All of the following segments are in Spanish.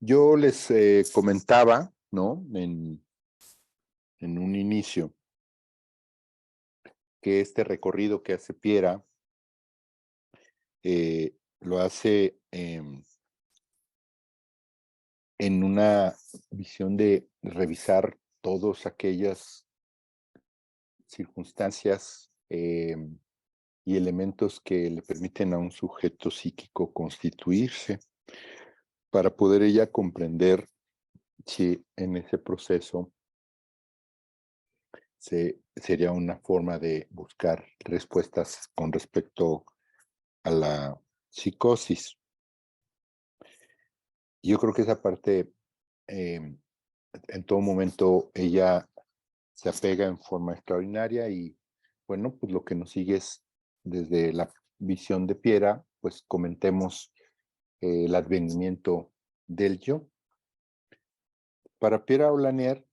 Yo les comentaba, ¿no? En un inicio, que este recorrido que hace Piera lo hace en una visión de revisar todas aquellas circunstancias y elementos que le permiten a un sujeto psíquico constituirse para poder ella comprender si en ese proceso sería una forma de buscar respuestas con respecto a la psicosis. Yo creo que esa parte, en todo momento, ella se apega en forma extraordinaria y, bueno, pues lo que nos sigue es, desde la visión de Piera, pues comentemos el advenimiento del yo. Para Piera Olanier,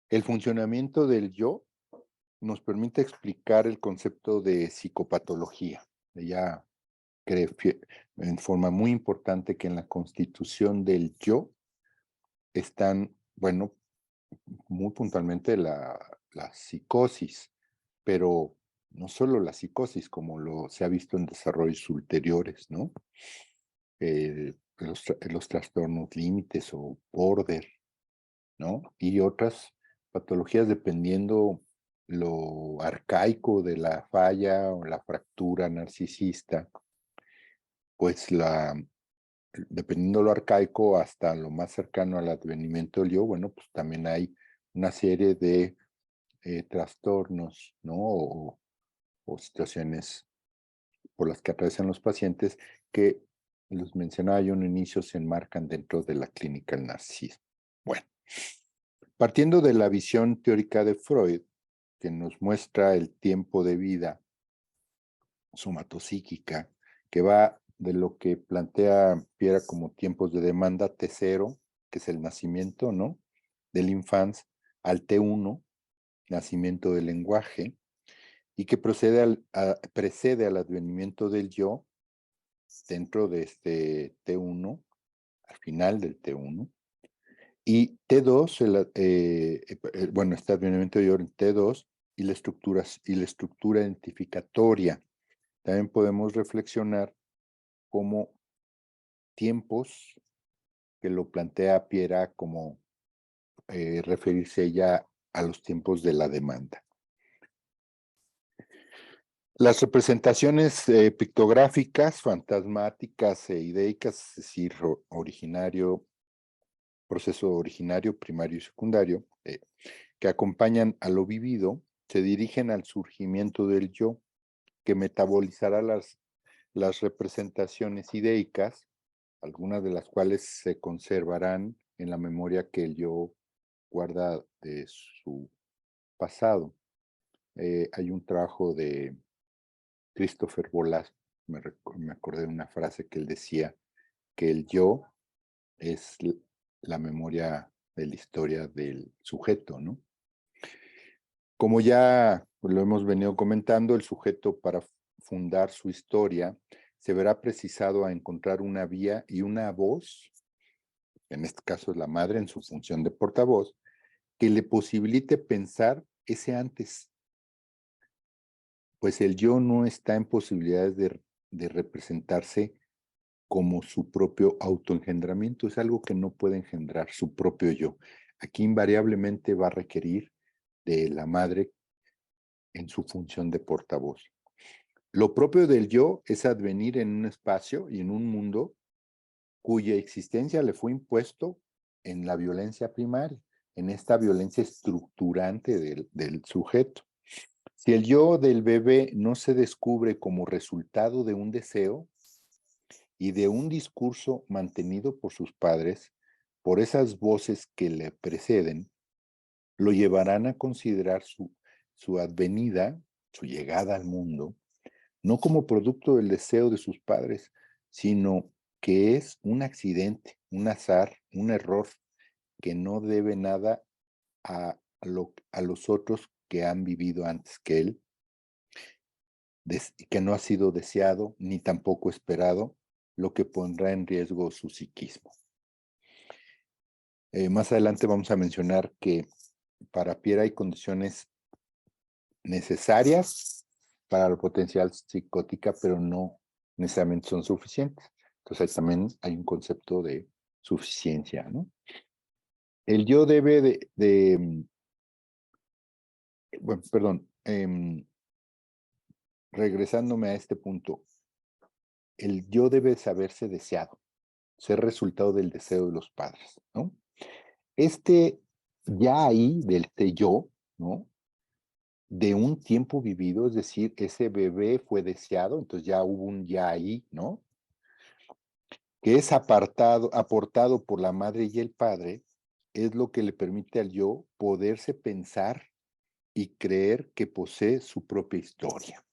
el funcionamiento del yo nos permite explicar el concepto de psicopatología. Ella cree en forma muy importante que en la constitución del yo están, bueno, muy puntualmente la psicosis, pero no solo la psicosis, como se ha visto en desarrollos ulteriores, ¿no? Los trastornos límites o border, ¿no? Y otras patologías dependiendo lo arcaico de la falla o la fractura narcisista, pues dependiendo lo arcaico hasta lo más cercano al advenimiento del yo, bueno, pues también hay una serie de trastornos, ¿no? O situaciones por las que atraviesan los pacientes que, los mencionaba yo en un inicio, se enmarcan dentro de la clínica del narcisismo. Bueno, partiendo de la visión teórica de Freud, que nos muestra el tiempo de vida somatopsíquica, que va de lo que plantea Piera como tiempos de demanda T0, que es el nacimiento, ¿no? Del infancia, al T1, nacimiento del lenguaje, y que precede al advenimiento del yo dentro de este T1, al final del T1, y T2, bueno, este advenimiento del yo en T2, y la estructura identificatoria. También podemos reflexionar como tiempos que lo plantea Piera como referirse ya a los tiempos de la demanda. Las representaciones pictográficas, fantasmáticas e ideicas, es decir, proceso originario, primario y secundario, que acompañan a lo vivido, se dirigen al surgimiento del yo, que metabolizará las representaciones ideicas, algunas de las cuales se conservarán en la memoria que el yo guarda de su pasado. Hay un trabajo de Christopher Bolas, me acordé de una frase que él decía, que el yo es la memoria de la historia del sujeto, ¿no? Como ya lo hemos venido comentando, el sujeto, para fundar su historia se verá precisado a encontrar una vía y una voz, en este caso es la madre en su función de portavoz, que le posibilite pensar ese antes, pues el yo no está en posibilidades de representarse como su propio autoengendramiento, es algo que no puede engendrar su propio yo. Aquí invariablemente va a requerir de la madre en su función de portavoz. Lo propio del yo es advenir en un espacio y en un mundo cuya existencia le fue impuesto en la violencia primaria, en esta violencia estructurante del sujeto. Si el yo del bebé no se descubre como resultado de un deseo y de un discurso mantenido por sus padres, por esas voces que le preceden, lo llevarán a considerar su advenida, su llegada al mundo, no como producto del deseo de sus padres, sino que es un accidente, un azar, un error, que no debe nada a los otros que han vivido antes que él, que no ha sido deseado ni tampoco esperado, lo que pondrá en riesgo su psiquismo. Más adelante vamos a mencionar que para Pierre hay condiciones necesarias para la potencial psicótica, pero no necesariamente son suficientes. Entonces ahí también hay un concepto de suficiencia, ¿no? El yo debe bueno, perdón, regresándome a este punto, el yo debe saberse deseado, ser resultado del deseo de los padres, ¿no? Este ya ahí del yo, ¿no? De un tiempo vivido, es decir, ese bebé fue deseado, entonces ya hubo un ya ahí, ¿no? Que es aportado por la madre y el padre, es lo que le permite al yo poderse pensar y creer que posee su propia historia.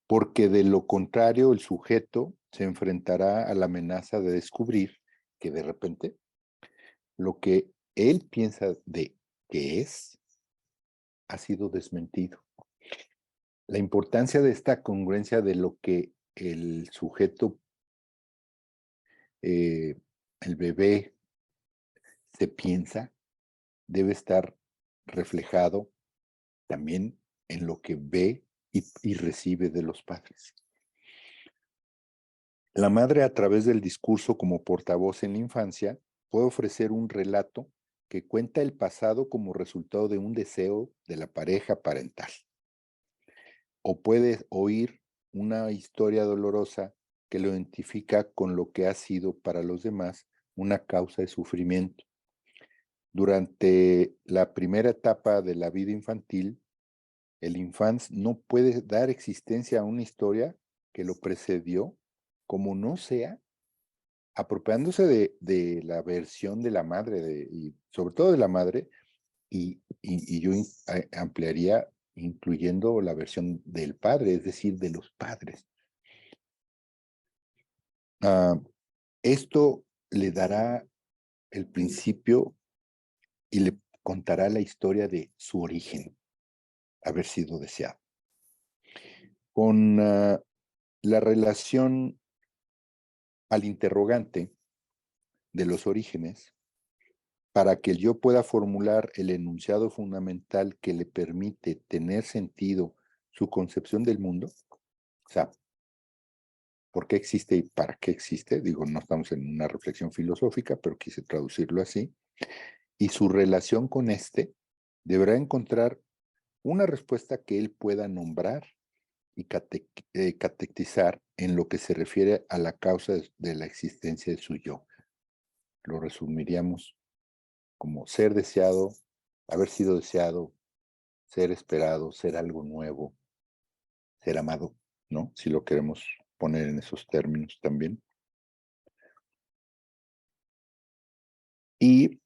Porque de lo contrario, el sujeto se enfrentará a la amenaza de descubrir que de repente lo que él piensa de que es ha sido desmentido. La importancia de esta congruencia de lo que el sujeto, el bebé, se piensa, debe estar reflejado también en lo que ve y recibe de los padres. La madre, a través del discurso como portavoz en la infancia, puede ofrecer un relato que cuenta el pasado como resultado de un deseo de la pareja parental. O puede oír una historia dolorosa que lo identifica con lo que ha sido para los demás una causa de sufrimiento. Durante la primera etapa de la vida infantil, el infante no puede dar existencia a una historia que lo precedió, como no sea apropiándose de la versión de la madre, y sobre todo de la madre, y yo ampliaría incluyendo la versión del padre, es decir, de los padres. Esto le dará el principio y le contará la historia de su origen, haber sido deseado. Con la relación al interrogante de los orígenes, para que el yo pueda formular el enunciado fundamental que le permite tener sentido su concepción del mundo, o sea, ¿por qué existe y para qué existe? Digo, no estamos en una reflexión filosófica, pero quise traducirlo así. Y su relación con deberá encontrar una respuesta que él pueda nombrar y catequizar en lo que se refiere a la causa de la existencia de su yo. Lo resumiríamos como ser deseado, haber sido deseado, ser esperado, ser algo nuevo, ser amado, ¿no? Si lo queremos poner en esos términos también. Y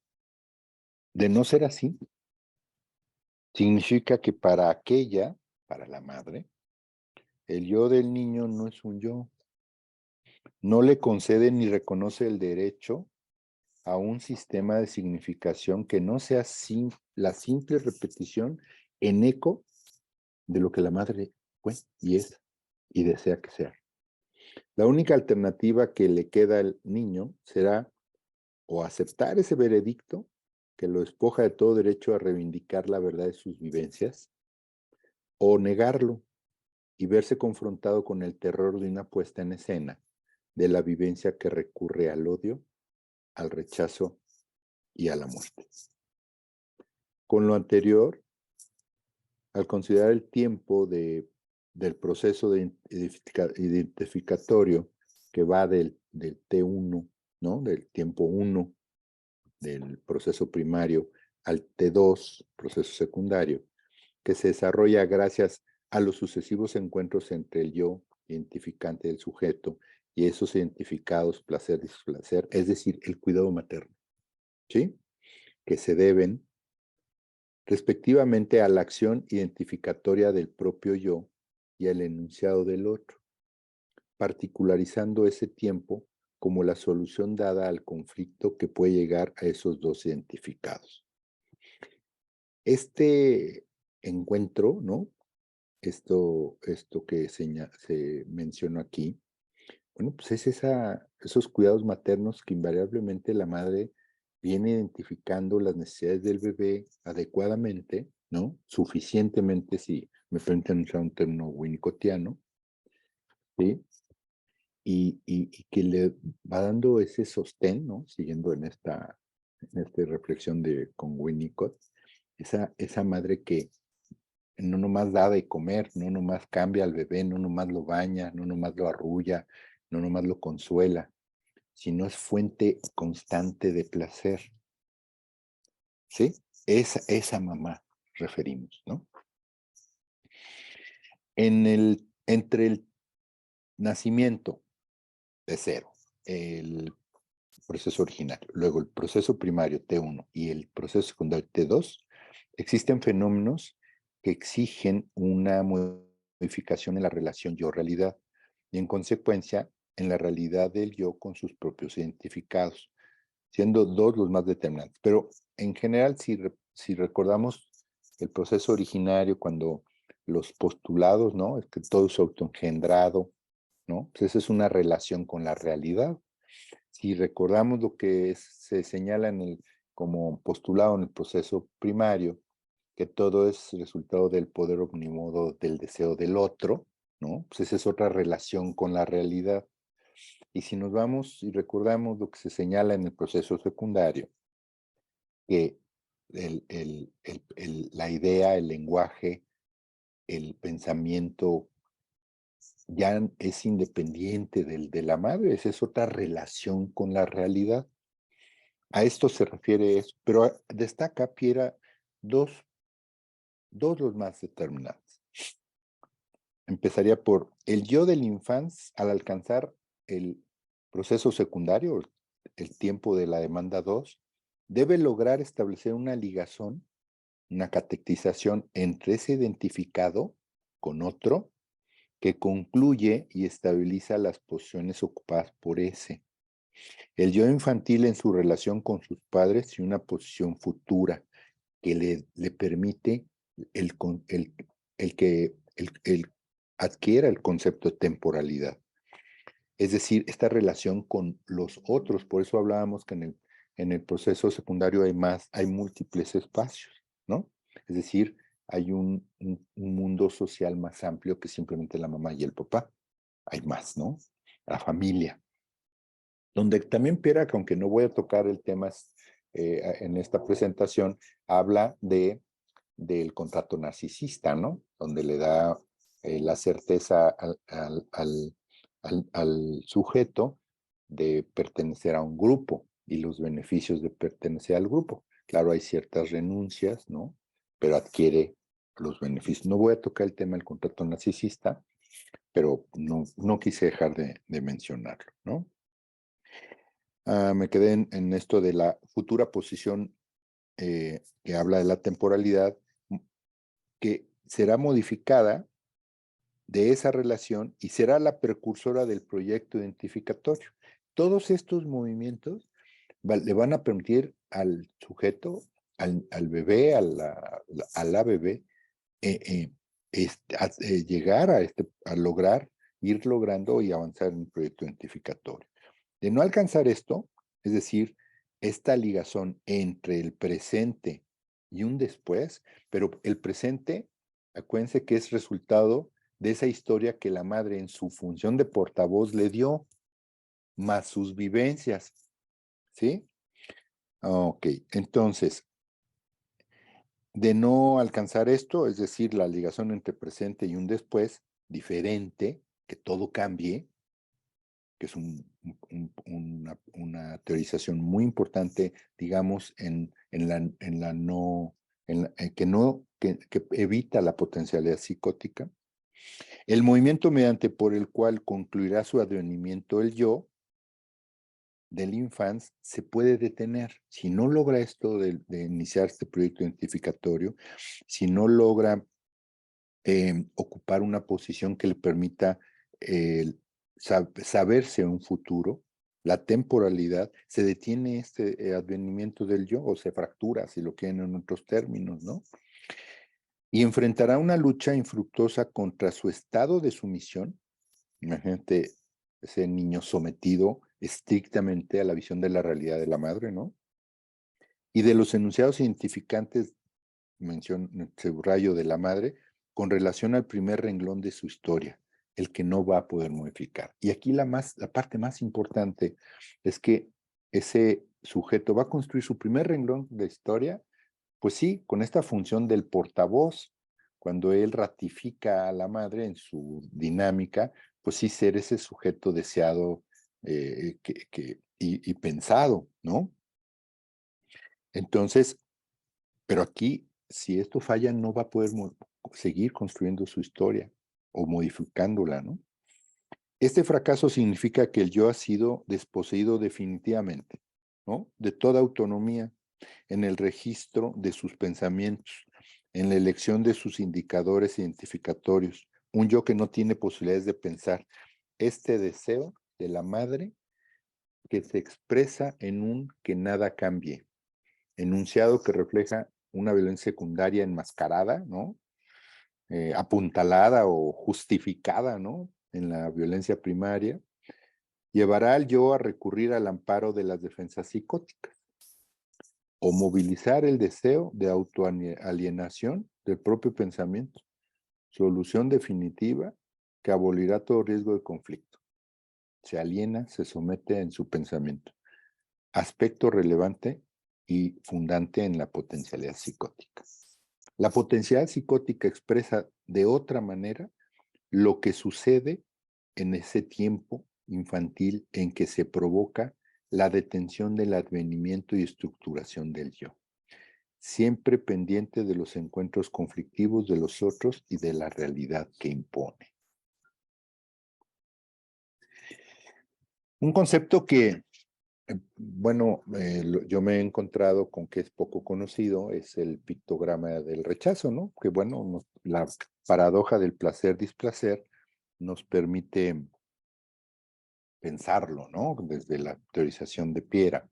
de no ser así, significa que para la madre, el yo del niño no es un yo, no le concede ni reconoce el derecho a un sistema de significación que no sea la simple repetición en eco de lo que la madre fue y es y desea que sea. La única alternativa que le queda al niño será o aceptar ese veredicto que lo despoja de todo derecho a reivindicar la verdad de sus vivencias, o negarlo y verse confrontado con el terror de una puesta en escena de la vivencia que recurre al odio, al rechazo y a la muerte. Con lo anterior, al considerar el tiempo del proceso de identificatorio que va del T1, ¿no? Del tiempo 1, del proceso primario, al T2, proceso secundario, que se desarrolla gracias a los sucesivos encuentros entre el yo identificante del sujeto y esos identificados placer, displacer, es decir, el cuidado materno, ¿sí? Que se deben respectivamente a la acción identificatoria del propio yo y al enunciado del otro, particularizando ese tiempo como la solución dada al conflicto que puede llegar a esos dos identificados. Este encuentro, ¿no? Esto que se mencionó aquí, Bueno, pues es esos cuidados maternos que invariablemente la madre viene identificando las necesidades del bebé adecuadamente, ¿no? Suficientemente, si me permiten usar un término winnicottiano, ¿sí? Y que le va dando ese sostén, ¿no? Siguiendo en esta reflexión con Winnicott, esa madre que no nomás da de comer, no nomás cambia al bebé, no nomás lo baña, no nomás lo arrulla, no nomás lo consuela, sino es fuente constante de placer, ¿sí? Esa mamá referimos, ¿no? Entre el nacimiento de cero, el proceso originario, luego el proceso primario T1 y el proceso secundario T2, existen fenómenos que exigen una modificación en la relación yo-realidad y en consecuencia en la realidad del yo con sus propios identificados, siendo dos los más determinantes. Pero en general, si recordamos el proceso originario, cuando los postulados, ¿no? Es que todo es autoengendrado, ¿no? Pues esa es una relación con la realidad. Si recordamos lo que se señala como postulado en el proceso primario, que todo es resultado del poder omnímodo del deseo del otro, ¿no? Pues esa es otra relación con la realidad. Y si nos vamos y recordamos lo que se señala en el proceso secundario, que la idea, el lenguaje, el pensamiento ya es independiente de la madre, esa es otra relación con la realidad. A esto se refiere eso, pero destaca Piera dos, dos los más determinantes. Empezaría por el yo del infancia al alcanzar el proceso secundario, el tiempo de la demanda 2, debe lograr establecer una ligazón, una catequización entre ese identificado con otro que concluye y estabiliza las posiciones ocupadas por ese. El yo infantil en su relación con sus padres y una posición futura que le permite el, el, el adquiera el concepto de temporalidad. Es decir, esta relación con los otros, por eso hablábamos que en el proceso secundario hay múltiples espacios, ¿no? Es decir, hay un mundo social más amplio que simplemente la mamá y el papá. Hay más, ¿no? La familia. Donde también Pierre, aunque no voy a tocar el tema en esta presentación, habla del contrato narcisista, ¿no? Donde le da la certeza al sujeto de pertenecer a un grupo y los beneficios de pertenecer al grupo. Claro, hay ciertas renuncias, ¿no? Pero adquiere los beneficios. No voy a tocar el tema del contrato narcisista, pero no quise dejar de mencionarlo, ¿no? Me quedé en esto de la futura posición que habla de la temporalidad, que será modificada de esa relación y será la precursora del proyecto identificatorio. Todos estos movimientos le van a permitir al sujeto, al bebé, a la bebé, llegar a lograr, ir logrando y avanzar en el proyecto identificatorio. De no alcanzar esto, es decir, esta ligazón entre el presente y un después, pero el presente, acuérdense que es resultado de esa historia que la madre en su función de portavoz le dio, más sus vivencias, ¿sí? Ok, entonces, de no alcanzar esto, es decir, la ligación entre presente y un después, diferente, que todo cambie, que es una teorización muy importante, digamos, que evita la potencialidad psicótica. El movimiento mediante por el cual concluirá su advenimiento el yo del infans se puede detener. Si no logra esto de iniciar este proyecto identificatorio, si no logra ocupar una posición que le permita saberse un futuro, la temporalidad, se detiene este advenimiento del yo o se fractura, si lo quieren en otros términos, ¿no? Y enfrentará una lucha infructuosa contra su estado de sumisión. Imagínate ese niño sometido estrictamente a la visión de la realidad de la madre, ¿no? Y de los enunciados identificantes, subrayo de la madre, con relación al primer renglón de su historia, el que no va a poder modificar. Y aquí la parte más importante es que ese sujeto va a construir su primer renglón de historia, pues sí, con esta función del portavoz, cuando él ratifica a la madre en su dinámica, pues sí ser ese sujeto deseado y pensado, ¿no? Entonces, pero aquí, si esto falla, no va a poder seguir construyendo su historia o modificándola, ¿no? Este fracaso significa que el yo ha sido desposeído definitivamente, ¿no? De toda autonomía en el registro de sus pensamientos, en la elección de sus indicadores identificatorios, un yo que no tiene posibilidades de pensar. Este deseo de la madre que se expresa en un que nada cambie, enunciado que refleja una violencia secundaria enmascarada, ¿no? Apuntalada o justificada, ¿no? En la violencia primaria, llevará al yo a recurrir al amparo de las defensas psicóticas o movilizar el deseo de autoalienación del propio pensamiento, solución definitiva que abolirá todo riesgo de conflicto. Se aliena, se somete en su pensamiento. Aspecto relevante y fundante en la potencialidad psicótica. La potencialidad psicótica expresa de otra manera lo que sucede en ese tiempo infantil en que se provoca la detención del advenimiento y estructuración del yo, siempre pendiente de los encuentros conflictivos de los otros y de la realidad que impone. Un concepto que, bueno, yo me he encontrado con que es poco conocido, es el pictograma del rechazo, ¿no? Que bueno, la paradoja del placer-displacer nos permite pensarlo, ¿no? Desde la teorización de Piera.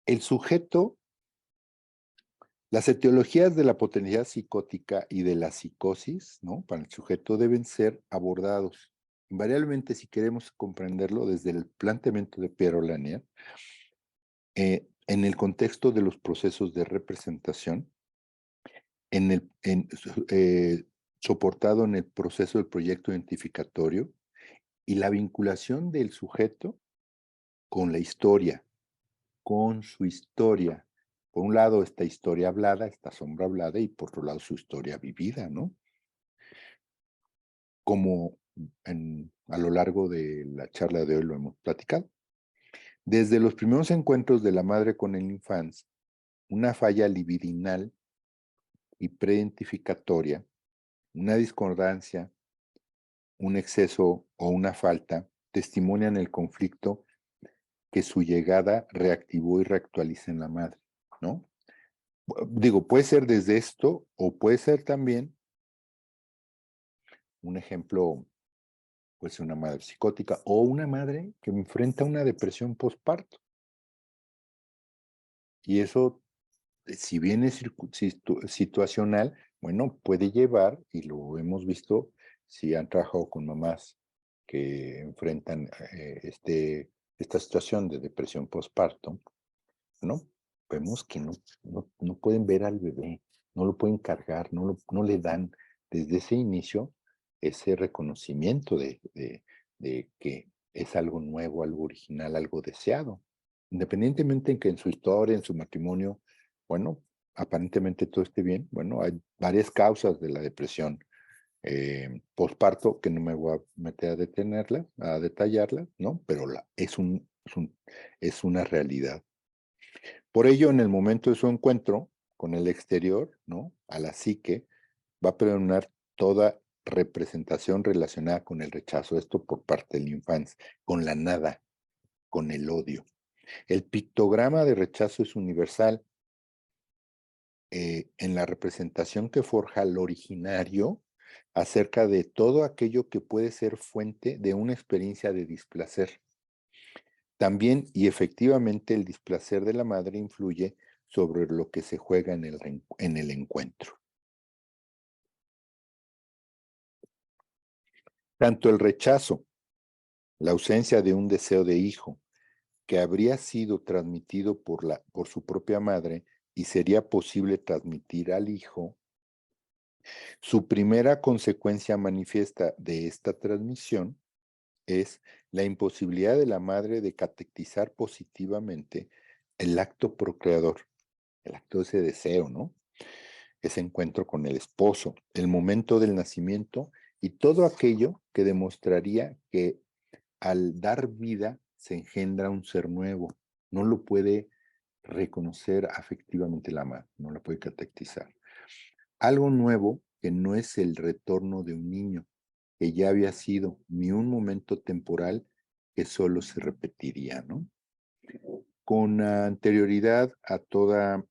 El sujeto, las etiologías de la potencialidad psicótica y de la psicosis, ¿no? Para el sujeto deben ser abordados. Invariablemente, si queremos comprenderlo desde el planteamiento de Piero Lanier, en el contexto de los procesos de representación, soportado en el proceso del proyecto identificatorio y la vinculación del sujeto con la historia, con su historia. Por un lado, esta historia hablada, esta sombra hablada, y por otro lado, su historia vivida, ¿no? Como a lo largo de la charla de hoy lo hemos platicado. Desde los primeros encuentros de la madre con el infante, una falla libidinal y preidentificatoria, una discordancia, un exceso o una falta, testimonian el conflicto que su llegada reactivó y reactualiza en la madre, ¿no? Digo, puede ser desde esto o puede ser también un ejemplo, puede ser una madre psicótica o una madre que enfrenta una depresión postparto. Y eso, si bien es situacional, bueno, puede llevar, y lo hemos visto, si han trabajado con mamás que enfrentan esta situación de depresión postparto, ¿no? Vemos que no pueden ver al bebé, no lo pueden cargar, no le dan desde ese inicio ese reconocimiento de que es algo nuevo, algo original, algo deseado. Independientemente en que en su historia, en su matrimonio, bueno, aparentemente todo esté bien, bueno, hay varias causas de la depresión postparto que no me voy a meter a detenerlas, a detallarlas, ¿no? Pero es una realidad. Por ello, en el momento de su encuentro con el exterior, ¿no? A la psique, va a predominar toda representación relacionada con el rechazo, esto por parte del infante, con la nada, con el odio. El pictograma de rechazo es universal en la representación que forja el originario acerca de todo aquello que puede ser fuente de una experiencia de displacer. También y efectivamente el displacer de la madre influye sobre lo que se juega en el encuentro. Tanto el rechazo la ausencia de un deseo de hijo que habría sido transmitido por su propia madre y sería posible transmitir al hijo. Su primera consecuencia manifiesta de esta transmisión es la imposibilidad de la madre de catequizar positivamente el acto procreador, el acto de ese deseo, ¿no? Ese encuentro con el esposo, el momento del nacimiento y todo aquello que demostraría que al dar vida se engendra un ser nuevo. No lo puede reconocer afectivamente la madre, no la puede catequizar. Algo nuevo que no es el retorno de un niño, que ya había sido, ni un momento temporal que solo se repetiría, ¿no? Con anterioridad a toda,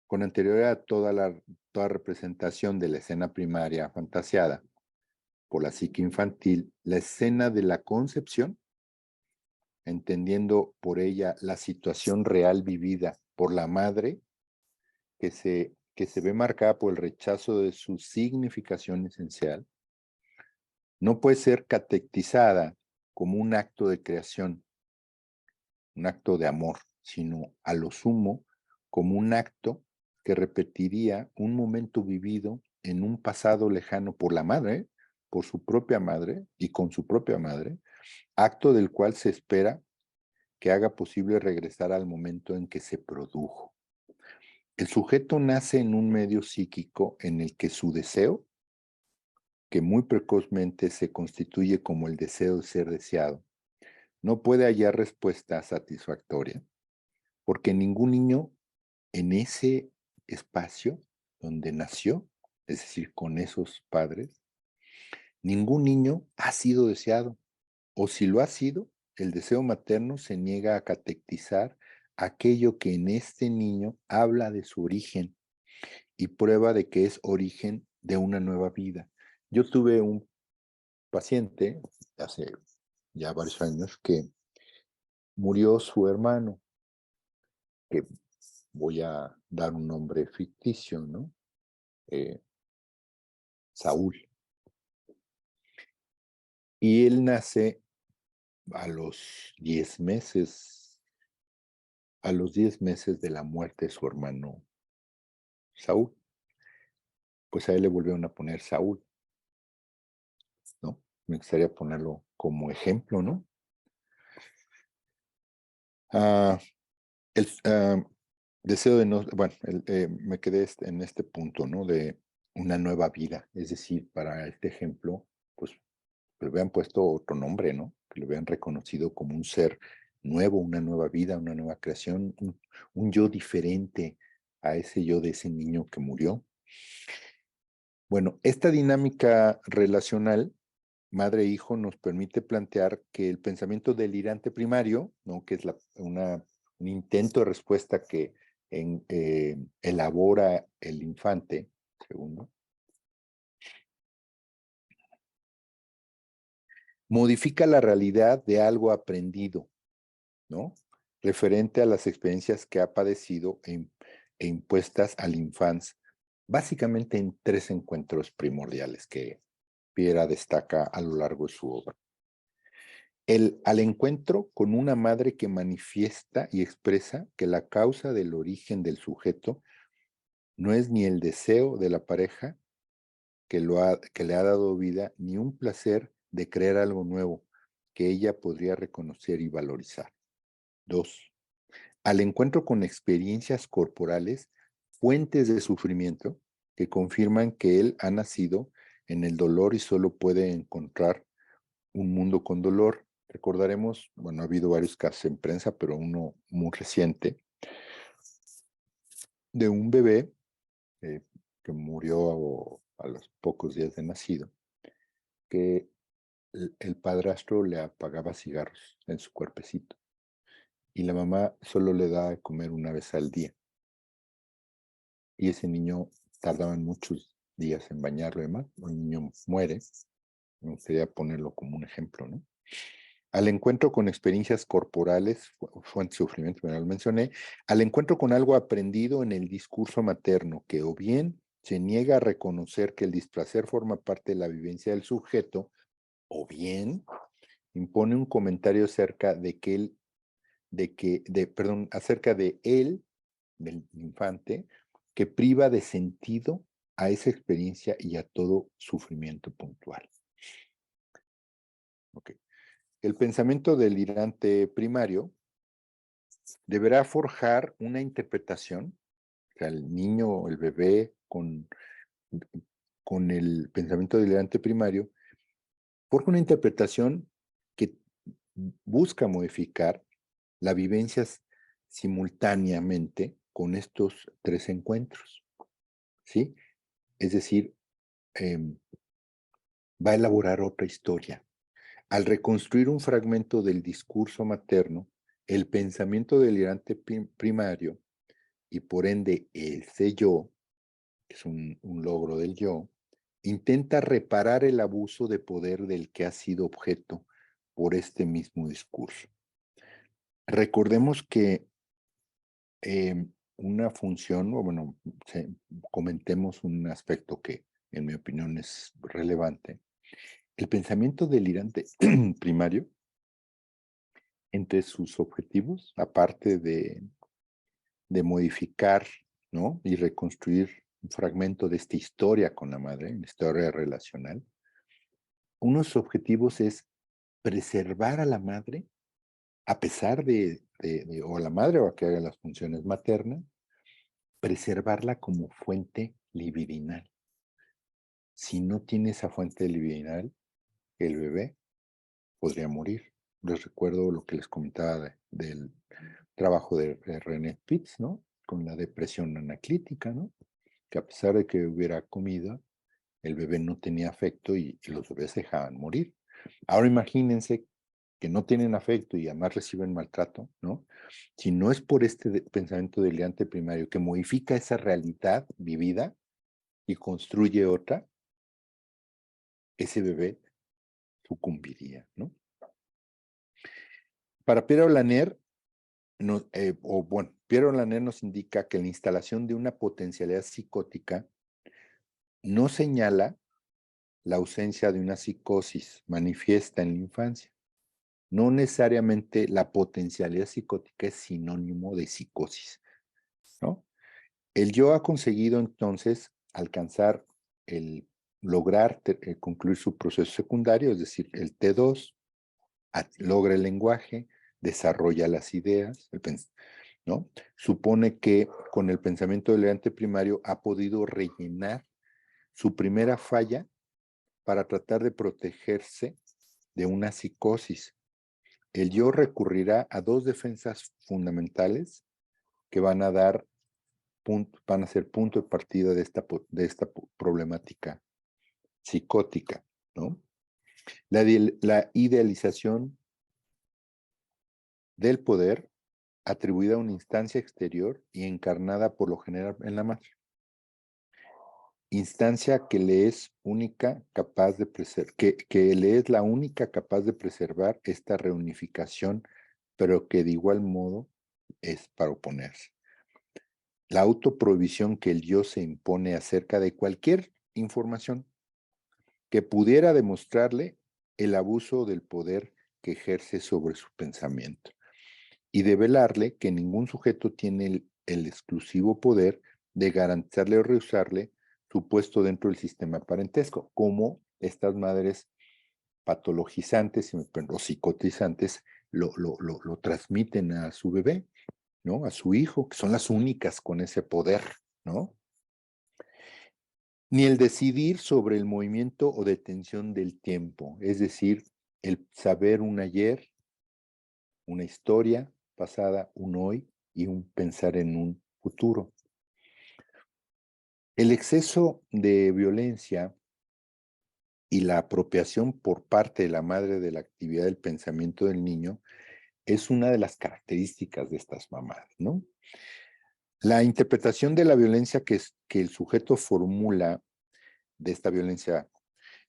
con anterioridad a toda representación de la escena primaria fantasiada por la psique infantil, la escena de la concepción, entendiendo por ella la situación real vivida por la madre, que se ve marcada por el rechazo de su significación esencial, no puede ser catequizada como un acto de creación, un acto de amor, sino a lo sumo como un acto que repetiría un momento vivido en un pasado lejano por la madre, por su propia madre y con su propia madre, acto del cual se espera que haga posible regresar al momento en que se produjo. El sujeto nace en un medio psíquico en el que su deseo, que muy precozmente se constituye como el deseo de ser deseado, no puede hallar respuesta satisfactoria, porque ningún niño en ese espacio donde nació, es decir, con esos padres, ningún niño ha sido deseado, o si lo ha sido, el deseo materno se niega a catequizar aquello que en este niño habla de su origen y prueba de que es origen de una nueva vida. Yo tuve un paciente hace ya varios años que murió su hermano, que voy a dar un nombre ficticio, ¿no? Eh, Saúl. Y él nace a los 10 meses, a los 10 meses de la muerte de su hermano Saúl. Pues a él le volvieron a poner Saúl, ¿no? Me gustaría ponerlo como ejemplo, ¿no? Ah, el deseo de no, bueno, me quedé en este punto, ¿no? De una nueva vida, es decir, para este ejemplo, pues le hubieran puesto otro nombre, ¿no? Que lo hubieran reconocido como un ser nuevo, una nueva vida, una nueva creación, un yo diferente a ese yo de ese niño que murió. Bueno, esta dinámica relacional madre-hijo nos permite plantear que el pensamiento delirante primario, ¿no? Que es un intento de respuesta que elabora el infante, segundo, modifica la realidad de algo aprendido, ¿no? Referente a las experiencias que ha padecido e impuestas al infancia, básicamente en 3 encuentros primordiales que Piera destaca a lo largo de su obra. Al encuentro con una madre que manifiesta y expresa que la causa del origen del sujeto no es ni el deseo de la pareja que le ha dado vida, ni un placer de crear algo nuevo que ella podría reconocer y valorizar. 2. Al encuentro con experiencias corporales, fuentes de sufrimiento que confirman que él ha nacido en el dolor y solo puede encontrar un mundo con dolor. Recordaremos, bueno, ha habido varios casos en prensa, pero uno muy reciente, de un bebé eh, que murió a los pocos días de nacido, que el padrastro le apagaba cigarros en su cuerpecito y la mamá solo le da de comer una vez al día. Y ese niño tardaban muchos días en bañarlo y demás. El niño muere. Me gustaría ponerlo como un ejemplo, ¿no? Al encuentro con experiencias corporales, fuente de sufrimiento, me lo mencioné, al encuentro con algo aprendido en el discurso materno, que o bien se niega a reconocer que el displacer forma parte de la vivencia del sujeto, o bien impone un comentario acerca de que él, perdón, acerca de él, del infante, que priva de sentido a esa experiencia y a todo sufrimiento puntual. Okay. El pensamiento delirante primario deberá forjar una interpretación, o sea, el niño o el bebé con el pensamiento delirante primario, forja una interpretación que busca modificar las vivencias simultáneamente con estos tres encuentros, ¿sí? Es decir, va a elaborar otra historia. Al reconstruir un fragmento del discurso materno, el pensamiento delirante primario y por ende ese yo, que es un logro del yo, intenta reparar el abuso de poder del que ha sido objeto por este mismo discurso. Recordemos que una función, o bueno, comentemos un aspecto que en mi opinión es relevante. El pensamiento delirante primario, entre sus objetivos, aparte de modificar, ¿no? Y reconstruir un fragmento de esta historia con la madre, la historia relacional, uno de sus objetivos es preservar a la madre, a pesar o a la madre o a que haga las funciones maternas, preservarla como fuente libidinal. Si no tiene esa fuente libidinal, el bebé podría morir. Les recuerdo lo que les comentaba del trabajo de René Spitz, ¿no? Con la depresión anaclítica, ¿no? Que a pesar de que hubiera comida, el bebé no tenía afecto y los bebés se dejaban morir. Ahora imagínense que no tienen afecto y además reciben maltrato, ¿no? Si no es por este pensamiento delirante primario que modifica esa realidad vivida y construye otra, ese bebé sucumbiría, ¿no? Para Pierre Laner, Pierre Laner nos indica que la instalación de una potencialidad psicótica no señala la ausencia de una psicosis manifiesta en la infancia. No necesariamente la potencialidad psicótica es sinónimo de psicosis, ¿no? El yo ha conseguido entonces alcanzar lograr concluir su proceso secundario, es decir, el T2, logra el lenguaje, desarrolla las ideas, ¿no? Supone que con el pensamiento delirante primario ha podido rellenar su primera falla para tratar de protegerse de una psicosis. El yo recurrirá a dos defensas fundamentales que van a ser punto de partida de esta problemática psicótica, ¿no? La idealización del poder atribuida a una instancia exterior y encarnada por lo general en la madre. Instancia que le es única capaz de que le es la única capaz de preservar esta reunificación, pero que de igual modo es para oponerse. La autoprovisión que el yo se impone acerca de cualquier información que pudiera demostrarle el abuso del poder que ejerce sobre su pensamiento y develarle que ningún sujeto tiene el exclusivo poder de garantizarle o rehusarle su puesto dentro del sistema parentesco, como estas madres patologizantes o psicotizantes lo transmiten a su bebé, ¿no? A su hijo, que son las únicas con ese poder, ¿no? Ni el decidir sobre el movimiento o detención del tiempo, es decir, el saber un ayer, una historia pasada, un hoy y un pensar en un futuro. El exceso de violencia y la apropiación por parte de la madre de la actividad del pensamiento del niño es una de las características de estas mamás, ¿no? La interpretación de la violencia que el sujeto formula de esta violencia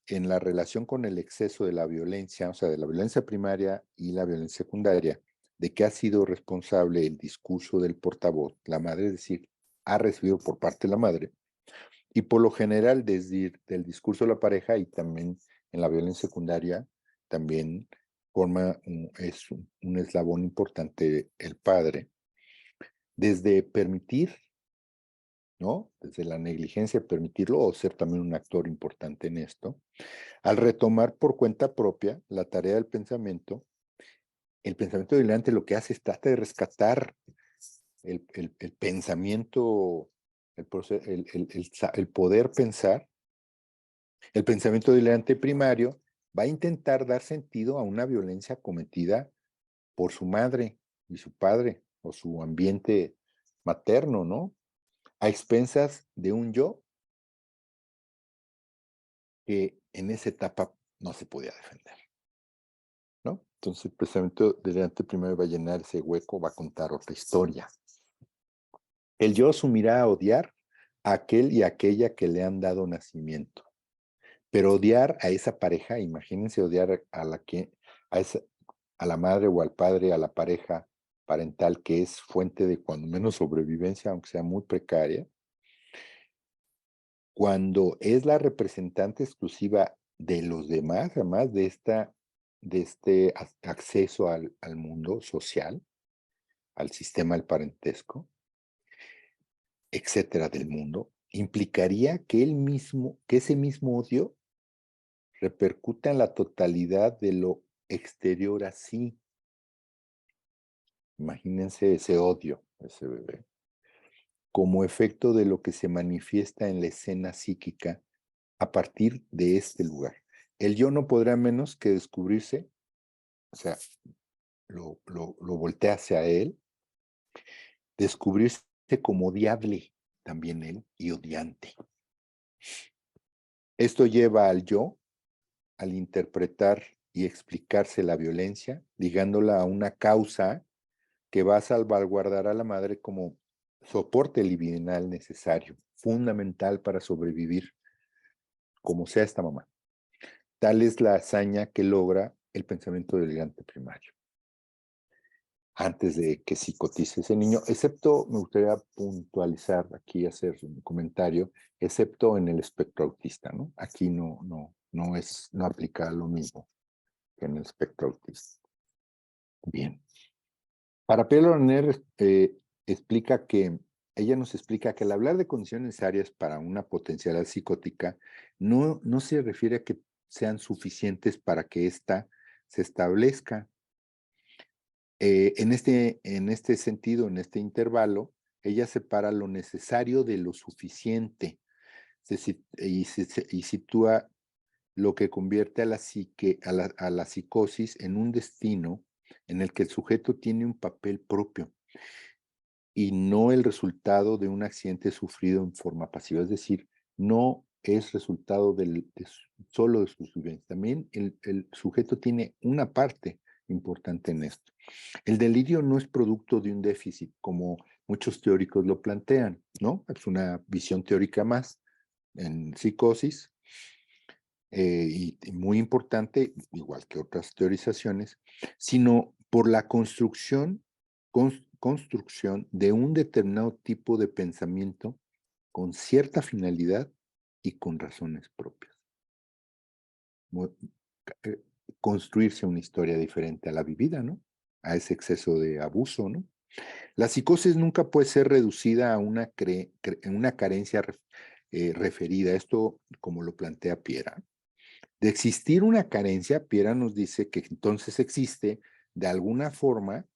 en la relación con el exceso de la violencia, o sea, de la violencia primaria y la violencia secundaria, de que ha sido responsable el discurso del portavoz, la madre, es decir, ha recibido por parte de la madre, y por lo general desde el discurso de la pareja y también en la violencia secundaria, también es un eslabón importante el padre, desde permitir, ¿no? Desde la negligencia de permitirlo o ser también un actor importante en esto, al retomar por cuenta propia la tarea del pensamiento. El pensamiento delirante lo que hace es trata de rescatar el pensamiento, el poder pensar. El pensamiento delirante primario va a intentar dar sentido a una violencia cometida por su madre y su padre o su ambiente materno, ¿no? A expensas de un yo que en esa etapa no se podía defender, ¿no? Entonces el pensamiento delirante primario va a llenar ese hueco, va a contar otra historia. El yo asumirá a odiar a aquel y aquella que le han dado nacimiento. Pero odiar a esa pareja, imagínense odiar a, esa, a la madre o al padre, a la pareja parental que es fuente de cuando menos sobrevivencia, aunque sea muy precaria, cuando es la representante exclusiva de los demás, además de este acceso al mundo social, al sistema del parentesco, etcétera, del mundo, implicaría que que ese mismo odio repercuta en la totalidad de lo exterior así. Imagínense ese odio, ese bebé, como efecto de lo que se manifiesta en la escena psíquica a partir de este lugar. El yo no podrá menos que descubrirse, o sea, lo voltea hacia él, descubrirse como odiable también él y odiante. Esto lleva al yo al interpretar y explicarse la violencia, ligándola a una causa que va a salvaguardar a la madre como soporte libidinal necesario, fundamental para sobrevivir, como sea esta mamá. Tal es la hazaña que logra el pensamiento delirante primario, antes de que psicotice ese niño, excepto, me gustaría puntualizar aquí, hacer un comentario, excepto en el espectro autista, ¿no? Aquí no aplica lo mismo que en el espectro autista. Bien. Para Peloner explica que, ella nos explica que al hablar de condiciones necesarias para una potencialidad psicótica, no se refiere a que sean suficientes para que ésta se establezca. En este sentido, en este intervalo, ella separa lo necesario de lo suficiente y sitúa lo que convierte a la psique, a la psicosis en un destino en el que el sujeto tiene un papel propio y no el resultado de un accidente sufrido en forma pasiva. Es decir, no es resultado solo de sus vivencias. También el sujeto tiene una parte importante en esto. El delirio no es producto de un déficit, como muchos teóricos lo plantean, ¿no? Es una visión teórica más en psicosis, y muy importante, igual que otras teorizaciones, sino por la construcción de un determinado tipo de pensamiento con cierta finalidad y con razones propias. Eh, Construirse una historia diferente a la vivida, ¿no? A ese exceso de abuso, ¿no? La psicosis nunca puede ser reducida a una carencia referida. Esto, como lo plantea Piera. De existir una carencia, Piera nos dice que entonces existe de alguna forma,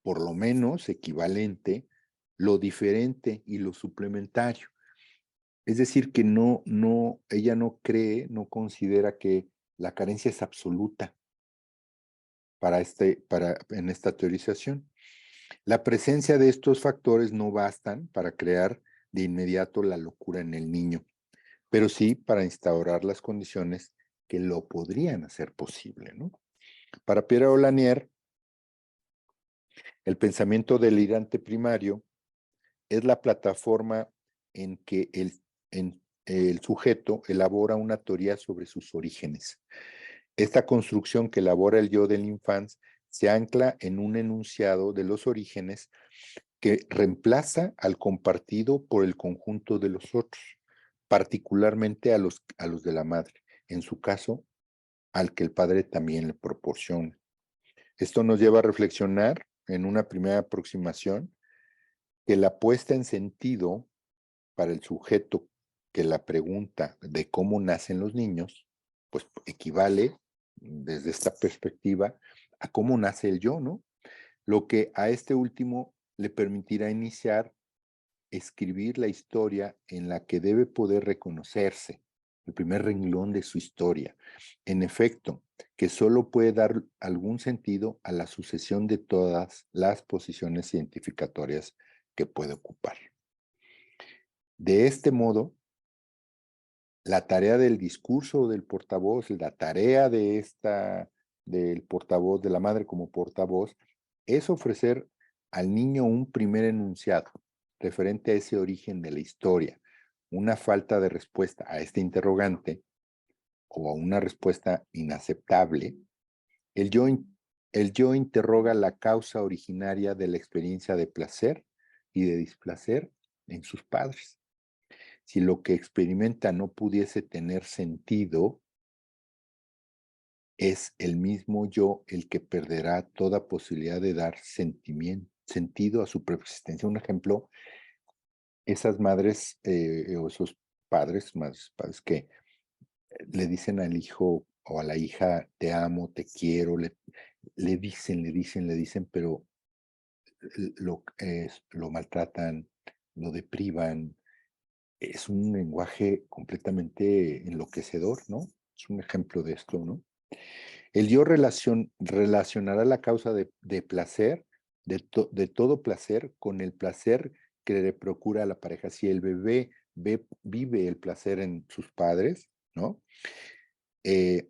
por lo menos equivalente, lo diferente y lo suplementario. Es decir, que ella no cree, no considera que la carencia es absoluta en esta teorización. La presencia de estos factores no bastan para crear de inmediato la locura en el niño, pero sí para instaurar las condiciones que lo podrían hacer posible, ¿no? Para Pierre Olanier, el pensamiento delirante primario es la plataforma en que el sujeto elabora una teoría sobre sus orígenes. Esta construcción que elabora el yo del infante se ancla en un enunciado de los orígenes que reemplaza al compartido por el conjunto de los otros, particularmente a los de la madre. En su caso, al que el padre también le proporciona. Esto nos lleva a reflexionar en una primera aproximación que la puesta en sentido para el sujeto que la pregunta de cómo nacen los niños, pues equivale desde esta perspectiva a cómo nace el yo, ¿no? Lo que a este último le permitirá iniciar, escribir la historia en la que debe poder reconocerse, el primer renglón de su historia. En efecto, que solo puede dar algún sentido a la sucesión de todas las posiciones identificatorias que puede ocupar. De este modo, la tarea del discurso del portavoz, la tarea del portavoz, de la madre como portavoz, es ofrecer al niño un primer enunciado referente a ese origen de la historia, una falta de respuesta a este interrogante o a una respuesta inaceptable. El yo, el yo interroga la causa originaria de la experiencia de placer y de displacer en sus padres. Si lo que experimenta no pudiese tener sentido, es el mismo yo el que perderá toda posibilidad de dar sentido a su propia existencia. Un ejemplo, esas madres o esos padres que le dicen al hijo o a la hija, te amo, te quiero, le dicen, pero lo maltratan, lo deprivan. Es un lenguaje completamente enloquecedor, ¿no? Es un ejemplo de esto, ¿no? El yo relacionará la causa de placer, de todo placer, con el placer que le procura a la pareja. Si el bebé vive el placer en sus padres, ¿no? Eh,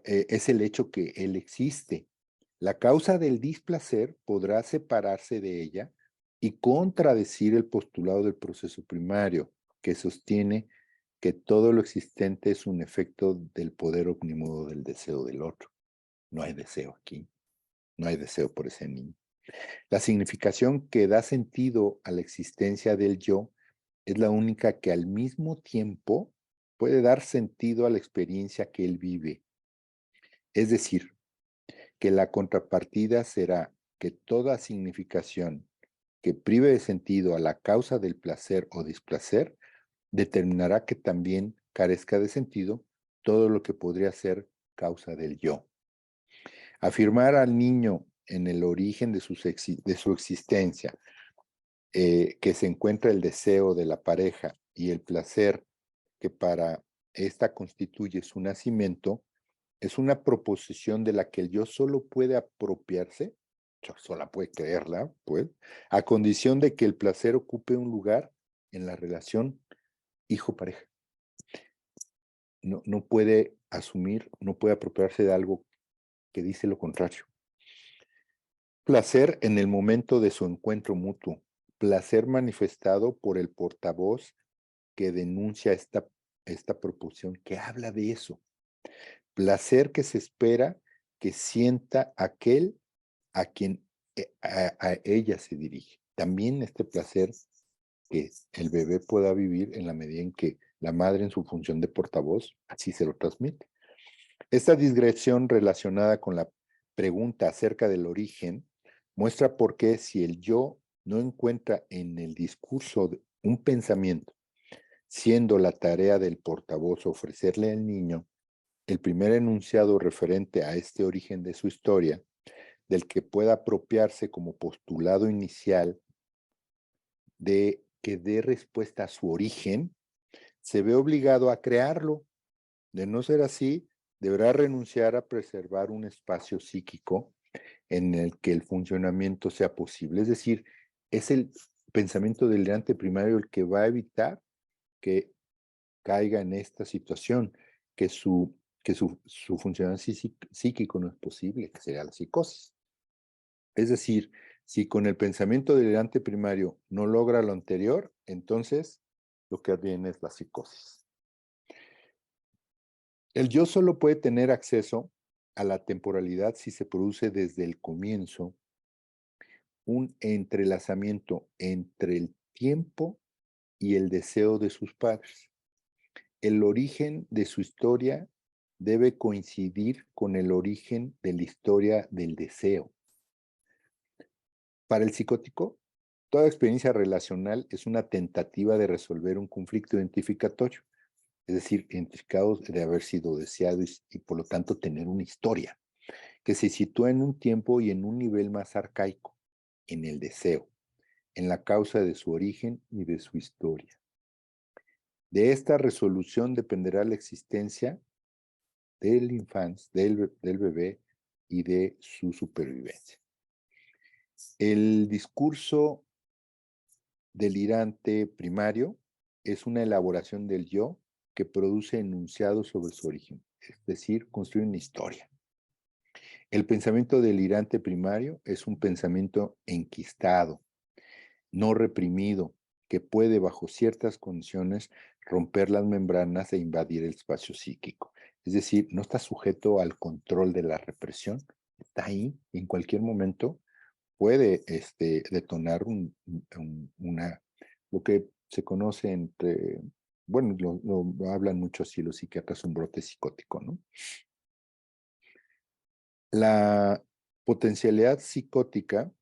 es el hecho que él existe. La causa del displacer podrá separarse de ella y contradecir el postulado del proceso primario, que sostiene que todo lo existente es un efecto del poder omnímodo del deseo del otro. No hay deseo aquí, no hay deseo por ese niño. La significación que da sentido a la existencia del yo es la única que al mismo tiempo puede dar sentido a la experiencia que él vive. Es decir, que la contrapartida será que toda significación que prive de sentido a la causa del placer o displacer determinará que también carezca de sentido todo lo que podría ser causa del yo. Afirmar al niño en el origen de su existencia, que se encuentra el deseo de la pareja y el placer que para esta constituye su nacimiento, es una proposición de la que el yo solo puede apropiarse, solo puede creerla, pues, a condición de que el placer ocupe un lugar en la relación hijo-pareja. No puede asumir, no puede apropiarse de algo que dice lo contrario. Placer en el momento de su encuentro mutuo, placer manifestado por el portavoz que denuncia esta proposición, que habla de eso. Placer que se espera que sienta aquel a quien a ella se dirige. También este placer que el bebé pueda vivir en la medida en que la madre en su función de portavoz así se lo transmite. Esta digresión relacionada con la pregunta acerca del origen muestra por qué si el yo no encuentra en el discurso un pensamiento, siendo la tarea del portavoz ofrecerle al niño el primer enunciado referente a este origen de su historia, del que pueda apropiarse como postulado inicial de que dé respuesta a su origen, se ve obligado a crearlo. De no ser así, deberá renunciar a preservar un espacio psíquico en el que el funcionamiento sea posible. Es decir, es el pensamiento delirante primario el que va a evitar que caiga en esta situación, que su funcionamiento psíquico no es posible, que sería la psicosis. Es decir, si con el pensamiento delirante primario no logra lo anterior, entonces lo que viene es la psicosis. El yo solo puede tener acceso a la temporalidad si se produce desde el comienzo un entrelazamiento entre el tiempo y el deseo de sus padres. El origen de su historia debe coincidir con el origen de la historia del deseo. Para el psicótico, toda experiencia relacional es una tentativa de resolver un conflicto identificatorio, es decir, identificado de haber sido deseado y por lo tanto tener una historia que se sitúa en un tiempo y en un nivel más arcaico, en el deseo, en la causa de su origen y de su historia. De esta resolución dependerá la existencia del infante, del bebé y de su supervivencia. El discurso delirante primario es una elaboración del yo que produce enunciados sobre su origen, es decir, construye una historia. El pensamiento delirante primario es un pensamiento enquistado, no reprimido, que puede, bajo ciertas condiciones, romper las membranas e invadir el espacio psíquico. Es decir, no está sujeto al control de la represión, está ahí, y en cualquier momento puede detonar lo que se conoce entre, bueno, lo hablan mucho así los psiquiatras, un brote psicótico, ¿no? La potencialidad psicótica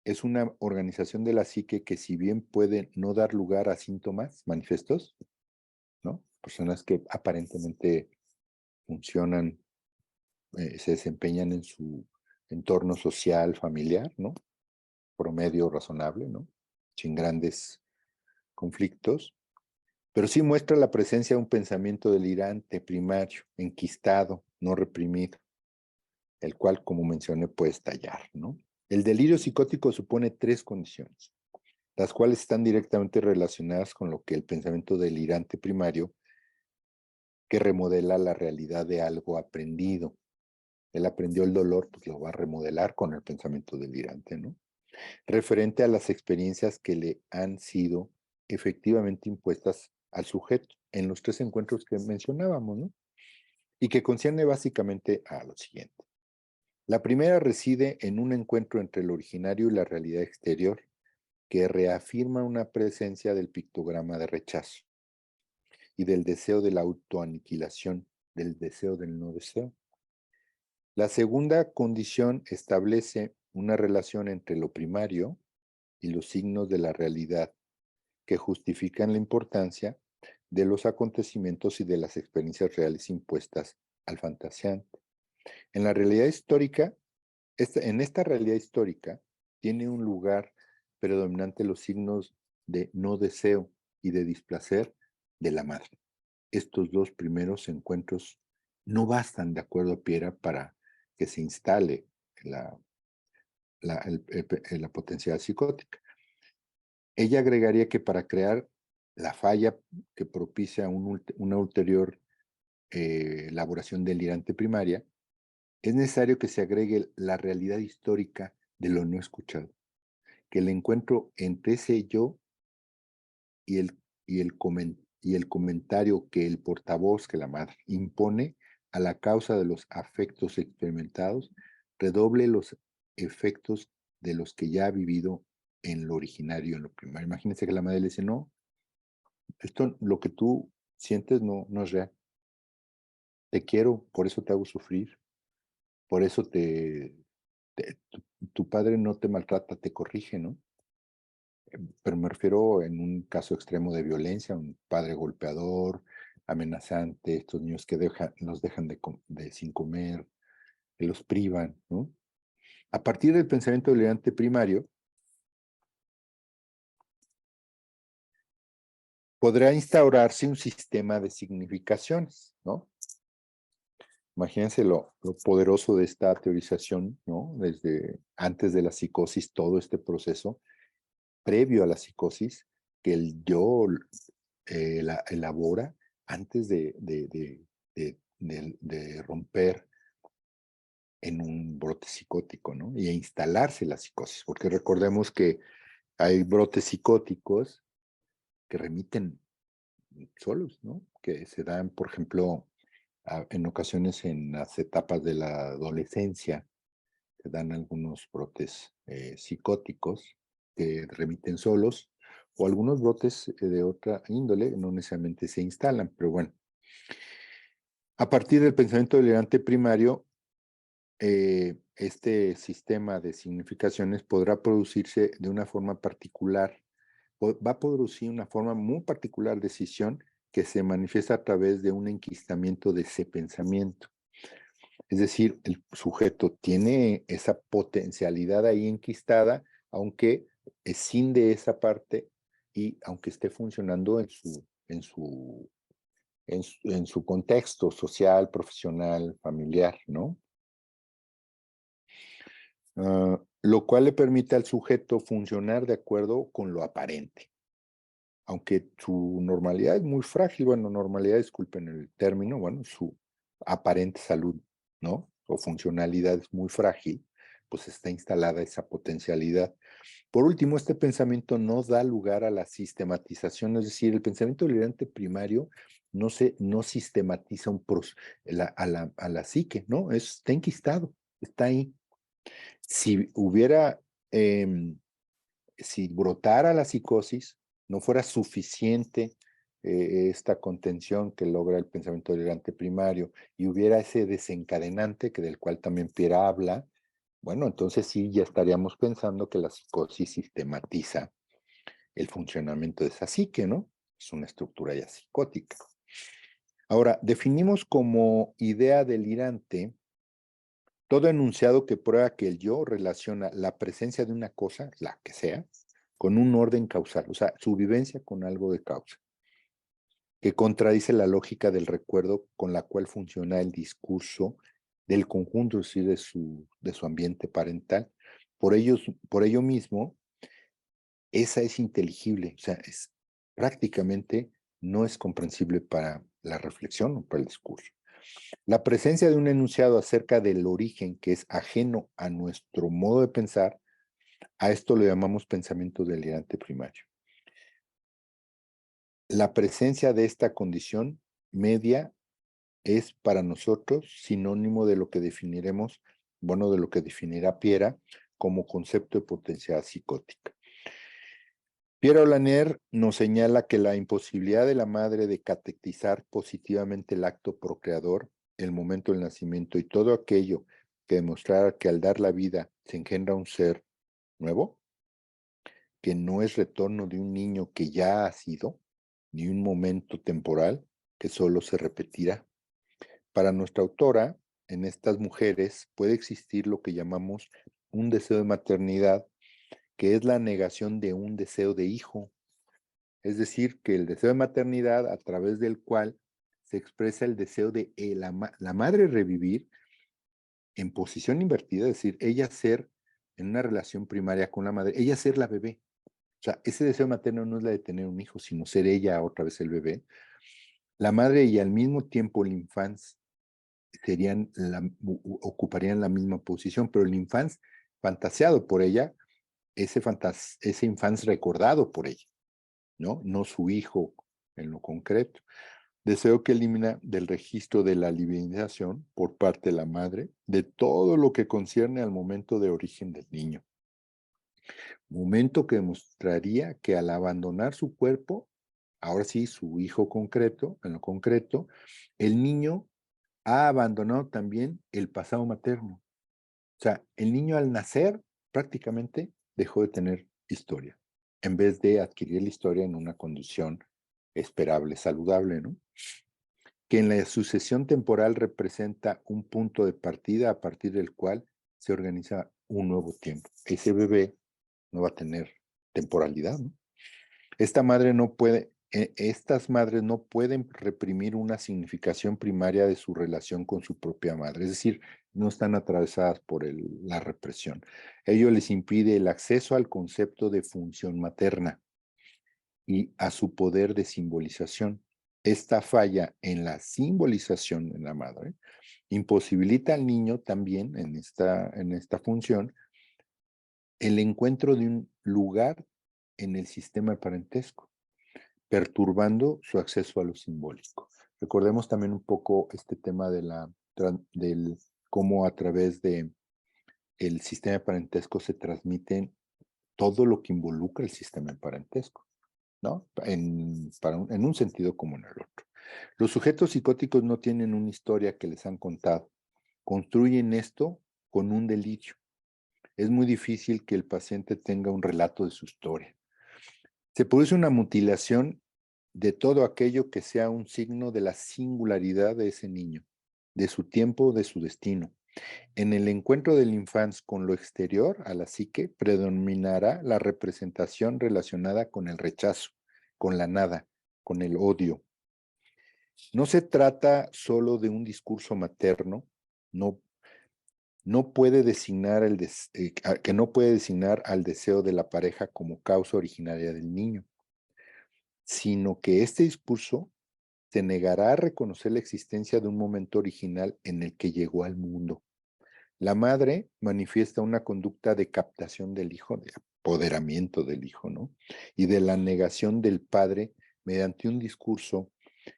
es una organización de la psique que, si bien puede no dar lugar a síntomas manifiestos, ¿no? Personas que aparentemente funcionan, se desempeñan en su entorno social, familiar, ¿no? Promedio razonable, ¿no? Sin grandes conflictos, pero sí muestra la presencia de un pensamiento delirante, primario, enquistado, no reprimido, el cual, como mencioné, puede estallar, ¿no? El delirio psicótico supone tres condiciones, las cuales están directamente relacionadas con lo que el pensamiento delirante primario, que remodela la realidad de algo aprendido. Él aprendió el dolor, pues lo va a remodelar con el pensamiento delirante, ¿no? Referente a las experiencias que le han sido efectivamente impuestas al sujeto en los tres encuentros que mencionábamos, ¿no? Y que concierne básicamente a lo siguiente. La primera reside en un encuentro entre el originario y la realidad exterior, que reafirma una presencia del pictograma de rechazo y del deseo de la autoaniquilación, del deseo del no deseo. La segunda condición establece una relación entre lo primario y los signos de la realidad, que justifican la importancia de los acontecimientos y de las experiencias reales impuestas al fantasiante. En la realidad histórica, en esta realidad histórica, tiene un lugar predominante los signos de no deseo y de displacer de la madre. Estos dos primeros encuentros no bastan, de acuerdo a Piera, para que se instale la potencialidad psicótica. Ella agregaría que para crear la falla que propicia una ulterior elaboración delirante primaria, es necesario que se agregue la realidad histórica de lo no escuchado, que el encuentro entre ese yo y el comentario que el portavoz, que la madre, impone a la causa de los afectos experimentados, redoble los efectos de los que ya ha vivido en lo originario, en lo primario. Imagínense que la madre le dice, no, esto, lo que tú sientes no es real. Te quiero, por eso te hago sufrir, por eso tu padre no te maltrata, te corrige, ¿no? Pero me refiero en un caso extremo de violencia, un padre golpeador, amenazante, estos niños que los dejan sin comer, que los privan, ¿no? A partir del pensamiento delirante primario, podrá instaurarse un sistema de significaciones, ¿no? Imagínense lo poderoso de esta teorización, ¿no? Desde antes de la psicosis, todo este proceso, previo a la psicosis, que el yo elabora antes de romper en un brote psicótico, ¿no? Y a instalarse la psicosis, porque recordemos que hay brotes psicóticos que remiten solos, ¿no? Que se dan, por ejemplo, en ocasiones en las etapas de la adolescencia, se dan algunos brotes psicóticos que remiten solos, o algunos brotes de otra índole, no necesariamente se instalan, pero bueno. A partir del pensamiento delirante primario, este sistema de significaciones podrá producirse de una forma particular, va a producir una forma muy particular de decisión que se manifiesta a través de un enquistamiento de ese pensamiento. Es decir, el sujeto tiene esa potencialidad ahí enquistada, aunque escinde esa parte y aunque esté funcionando en su contexto social, profesional, familiar, ¿no? Lo cual le permite al sujeto funcionar de acuerdo con lo aparente. Aunque su normalidad es muy frágil, bueno, normalidad, disculpen el término, bueno, su aparente salud, ¿no? O funcionalidad es muy frágil, pues está instalada esa potencialidad. Por último, este pensamiento no da lugar a la sistematización, es decir, el pensamiento delirante primario no sistematiza a la psique, ¿no? Está enquistado, está ahí. Si hubiera, si brotara la psicosis, no fuera suficiente esta contención que logra el pensamiento delirante primario y hubiera ese desencadenante que del cual también Pierre habla, bueno, entonces sí ya estaríamos pensando que la psicosis sistematiza el funcionamiento de esa psique, ¿no? Es una estructura ya psicótica. Ahora, definimos como idea delirante todo enunciado que prueba que el yo relaciona la presencia de una cosa, la que sea, con un orden causal, o sea, su vivencia con algo de causa, que contradice la lógica del recuerdo con la cual funciona el discurso del conjunto, es decir, de su ambiente parental. Por ello mismo, esa es inteligible, o sea, es prácticamente no es comprensible para la reflexión o para el discurso. La presencia de un enunciado acerca del origen que es ajeno a nuestro modo de pensar, a esto lo llamamos pensamiento delirante primario. La presencia de esta condición media es para nosotros sinónimo de lo que definiremos, bueno, de lo que definirá Piera como concepto de potencialidad psicótica. Pierre Lanier nos señala que la imposibilidad de la madre de catequizar positivamente el acto procreador, el momento del nacimiento y todo aquello que demostrara que al dar la vida se engendra un ser nuevo, que no es retorno de un niño que ya ha sido, ni un momento temporal que solo se repetirá. Para nuestra autora, en estas mujeres puede existir lo que llamamos un deseo de maternidad, que es la negación de un deseo de hijo. Es decir, que el deseo de maternidad a través del cual se expresa el deseo de la madre revivir en posición invertida, es decir, ella ser en una relación primaria con la madre, ella ser la bebé. O sea, ese deseo materno no es la de tener un hijo, sino ser ella otra vez el bebé. La madre y al mismo tiempo el infans ocuparían la misma posición, pero el infans fantaseado por ella, ese infans recordado por ella, ¿no? No su hijo en lo concreto. Deseo que elimina del registro de la libidinización por parte de la madre de todo lo que concierne al momento de origen del niño. Momento que demostraría que al abandonar su cuerpo, ahora sí, su hijo concreto, en lo concreto, el niño ha abandonado también el pasado materno. O sea, el niño al nacer prácticamente dejó de tener historia, en vez de adquirir la historia en una condición esperable, saludable, ¿no? Que en la sucesión temporal representa un punto de partida a partir del cual se organiza un nuevo tiempo. Ese bebé no va a tener temporalidad, ¿no? Estas madres no pueden reprimir una significación primaria de su relación con su propia madre, es decir, no están atravesadas por la represión. Ello les impide el acceso al concepto de función materna y a su poder de simbolización. Esta falla en la simbolización de la madre imposibilita al niño también en esta función el encuentro de un lugar en el sistema de parentesco, perturbando su acceso a lo simbólico. Recordemos también un poco este tema del cómo a través de el sistema de parentesco se transmiten todo lo que involucra el sistema de parentesco, ¿no? En un sentido como en el otro. Los sujetos psicóticos no tienen una historia que les han contado. Construyen esto con un delirio. Es muy difícil que el paciente tenga un relato de su historia. Se produce una mutilación de todo aquello que sea un signo de la singularidad de ese niño, de su tiempo, de su destino. En el encuentro del infans con lo exterior, a la psique, predominará la representación relacionada con el rechazo, con la nada, con el odio. No se trata solo de un discurso materno, no, no puede designar que no puede designar al deseo de la pareja como causa originaria del niño, sino que este discurso se negará a reconocer la existencia de un momento original en el que llegó al mundo. La madre manifiesta una conducta de captación del hijo, de apoderamiento del hijo, ¿no? Y de la negación del padre mediante un discurso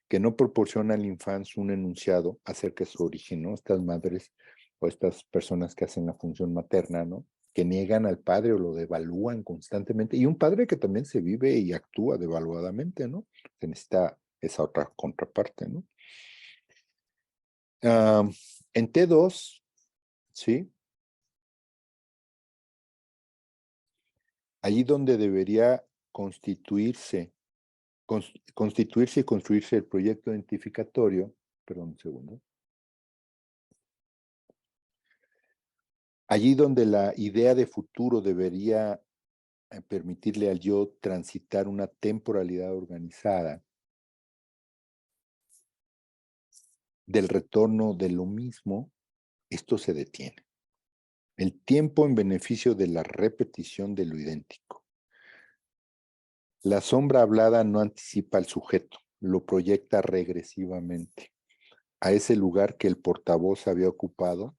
que no proporciona al infante un enunciado acerca de su origen, ¿no? Estas madres o estas personas que hacen la función materna, ¿no? Que niegan al padre o lo devalúan constantemente. Y un padre que también se vive y actúa devaluadamente, ¿no? Se necesita esa otra contraparte, ¿no? Ah, en T2, ¿sí? Allí donde debería constituirse y construirse el proyecto identificatorio, perdón un segundo, allí donde la idea de futuro debería permitirle al yo transitar una temporalidad organizada del retorno de lo mismo, esto se detiene. El tiempo en beneficio de la repetición de lo idéntico. La sombra hablada no anticipa al sujeto, lo proyecta regresivamente a ese lugar que el portavoz había ocupado,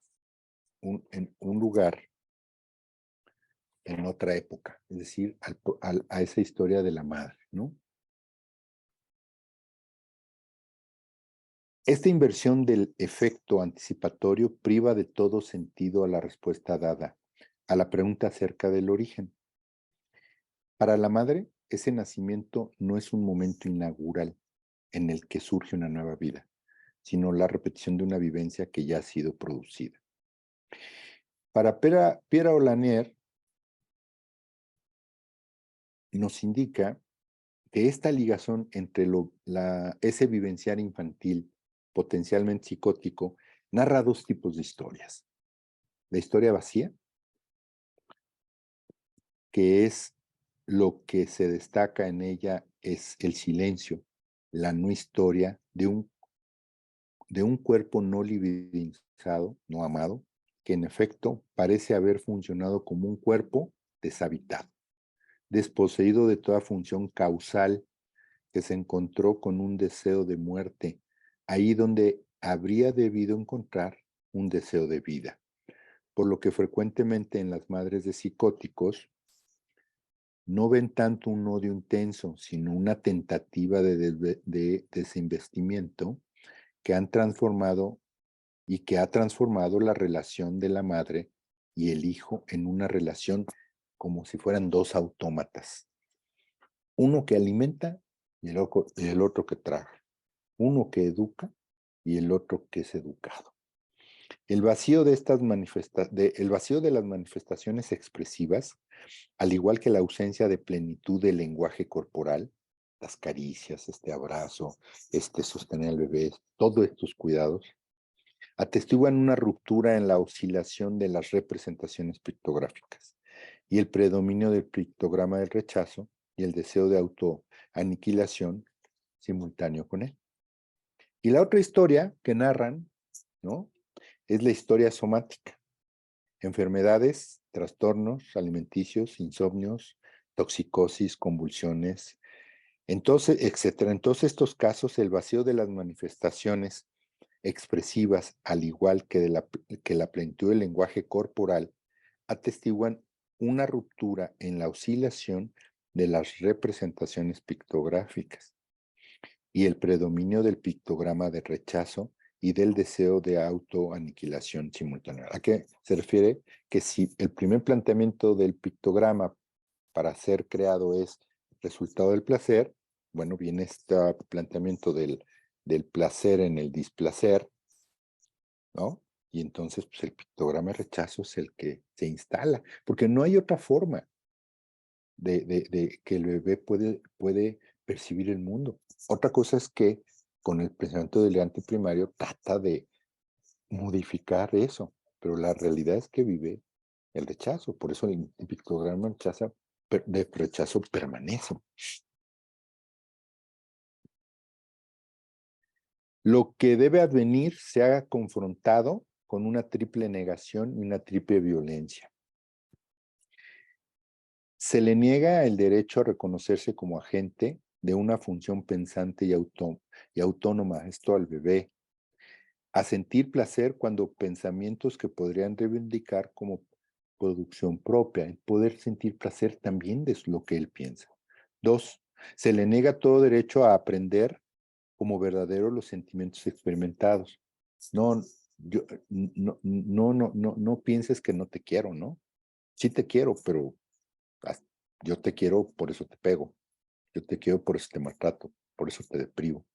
en un lugar en otra época, es decir, a esa historia de la madre, ¿no? Esta inversión del efecto anticipatorio priva de todo sentido a la respuesta dada, a la pregunta acerca del origen. Para la madre, ese nacimiento no es un momento inaugural en el que surge una nueva vida, sino la repetición de una vivencia que ya ha sido producida. Para Pierre Olanier, nos indica que esta ligación entre ese vivenciar infantil potencialmente psicótico narra dos tipos de historias. La historia vacía, que es lo que se destaca en ella, es el silencio, la no historia de un cuerpo no libidinizado, no amado, que en efecto parece haber funcionado como un cuerpo deshabitado, desposeído de toda función causal, que se encontró con un deseo de muerte, ahí donde habría debido encontrar un deseo de vida. Por lo que frecuentemente en las madres de psicóticos no ven tanto un odio intenso, sino una tentativa de desinvestimiento que han transformado y que ha transformado la relación de la madre y el hijo en una relación como si fueran dos autómatas. Uno que alimenta y el otro que traga. Uno que educa y el otro que es educado. El vacío de las manifestaciones expresivas, al igual que la ausencia de plenitud del lenguaje corporal, las caricias, este abrazo, este sostener al bebé, todos estos cuidados, atestiguan una ruptura en la oscilación de las representaciones pictográficas y el predominio del pictograma del rechazo y el deseo de autoaniquilación simultáneo con él. Y la otra historia que narran, ¿no? Es la historia somática. Enfermedades, trastornos alimenticios, insomnios, toxicosis, convulsiones, entonces, etcétera. En todos estos casos, el vacío de las manifestaciones expresivas, al igual que la plenitud del lenguaje corporal, atestiguan una ruptura en la oscilación de las representaciones pictográficas y el predominio del pictograma de rechazo y del deseo de autoaniquilación simultánea. ¿A qué se refiere? Que si el primer planteamiento del pictograma para ser creado es resultado del placer, bueno, viene este planteamiento del del placer en el displacer, ¿no? Y entonces, pues el pictograma de rechazo es el que se instala, porque no hay otra forma de que el bebé puede percibir el mundo. Otra cosa es que con el pensamiento delirante primario trata de modificar eso, pero la realidad es que vive el rechazo, por eso el pictograma de rechazo permanece. Lo que debe advenir se haga confrontado con una triple negación y una triple violencia. Se le niega el derecho a reconocerse como agente de una función pensante y autónoma, esto al bebé, a sentir placer cuando pensamientos que podrían reivindicar como producción propia, el poder sentir placer también de lo que él piensa. 2, se le niega todo derecho a aprender como verdaderos los sentimientos experimentados. No, no pienses que no te quiero, ¿no? Sí te quiero, pero yo te quiero, por eso te pego. Yo te quiero, por eso te maltrato, por eso te deprivo.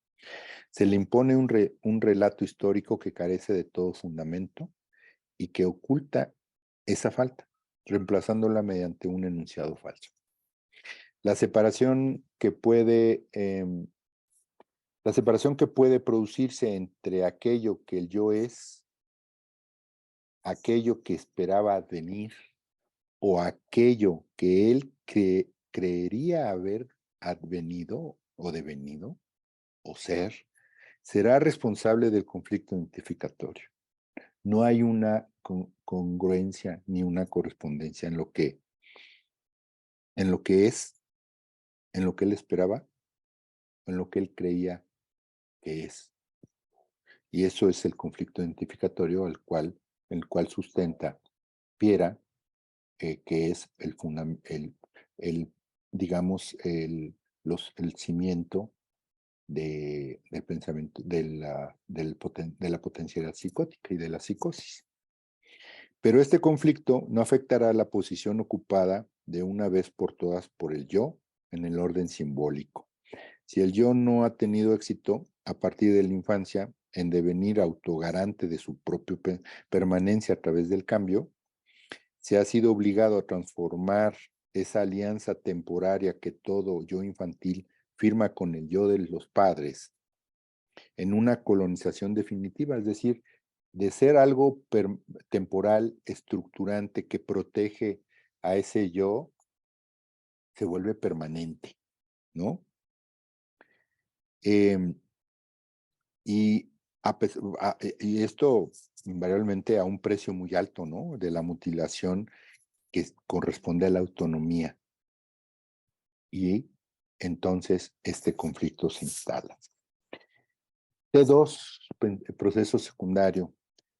Se le impone un relato histórico que carece de todo fundamento y que oculta esa falta, reemplazándola mediante un enunciado falso. La separación que puede, la separación que puede producirse entre aquello que el yo es, aquello que esperaba advenir o aquello que él creería haber advenido o devenido o ser, será responsable del conflicto identificatorio. No hay una congruencia ni una correspondencia en lo que es, en lo que él esperaba, en lo que él creía que es. Y eso es el conflicto identificatorio el cual sustenta Piera, que es digamos, el cimiento del pensamiento, de la potencialidad psicótica y de la psicosis. Pero este conflicto no afectará la posición ocupada de una vez por todas por el yo en el orden simbólico. Si el yo no ha tenido éxito a partir de la infancia en devenir autogarante de su propia permanencia a través del cambio, se ha sido obligado a transformar esa alianza temporaria que todo yo infantil firma con el yo de los padres en una colonización definitiva, es decir, de ser algo temporal, estructurante, que protege a ese yo, se vuelve permanente, ¿no? Eh, y, y esto invariablemente a un precio muy alto, ¿no? De la mutilación que corresponde a la autonomía. Y entonces este conflicto se instala. T2, proceso secundario,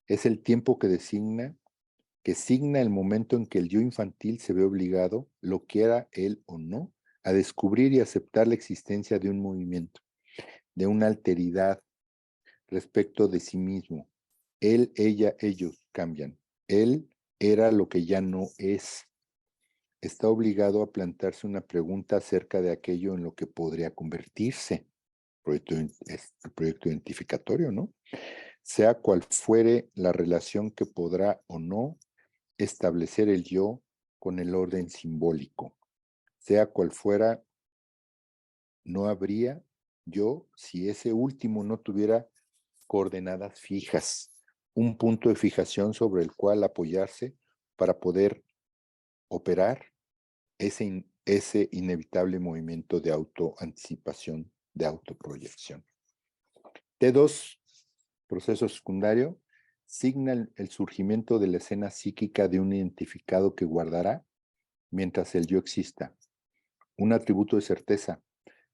es el tiempo que signa el momento en que el yo infantil se ve obligado, lo quiera él o no, a descubrir y aceptar la existencia de un movimiento, de una alteridad respecto de sí mismo. Él, ella, ellos cambian. Él era lo que ya no es. Está obligado a plantearse una pregunta acerca de aquello en lo que podría convertirse. El proyecto identificatorio, ¿no? Sea cual fuere la relación que podrá o no establecer el yo con el orden simbólico. Sea cual fuera, no habría yo si ese último no tuviera coordenadas fijas, un punto de fijación sobre el cual apoyarse para poder operar ese inevitable movimiento de autoanticipación, de autoproyección. T2, proceso secundario, signa el surgimiento de la escena psíquica de un identificado que guardará, mientras el yo exista, un atributo de certeza,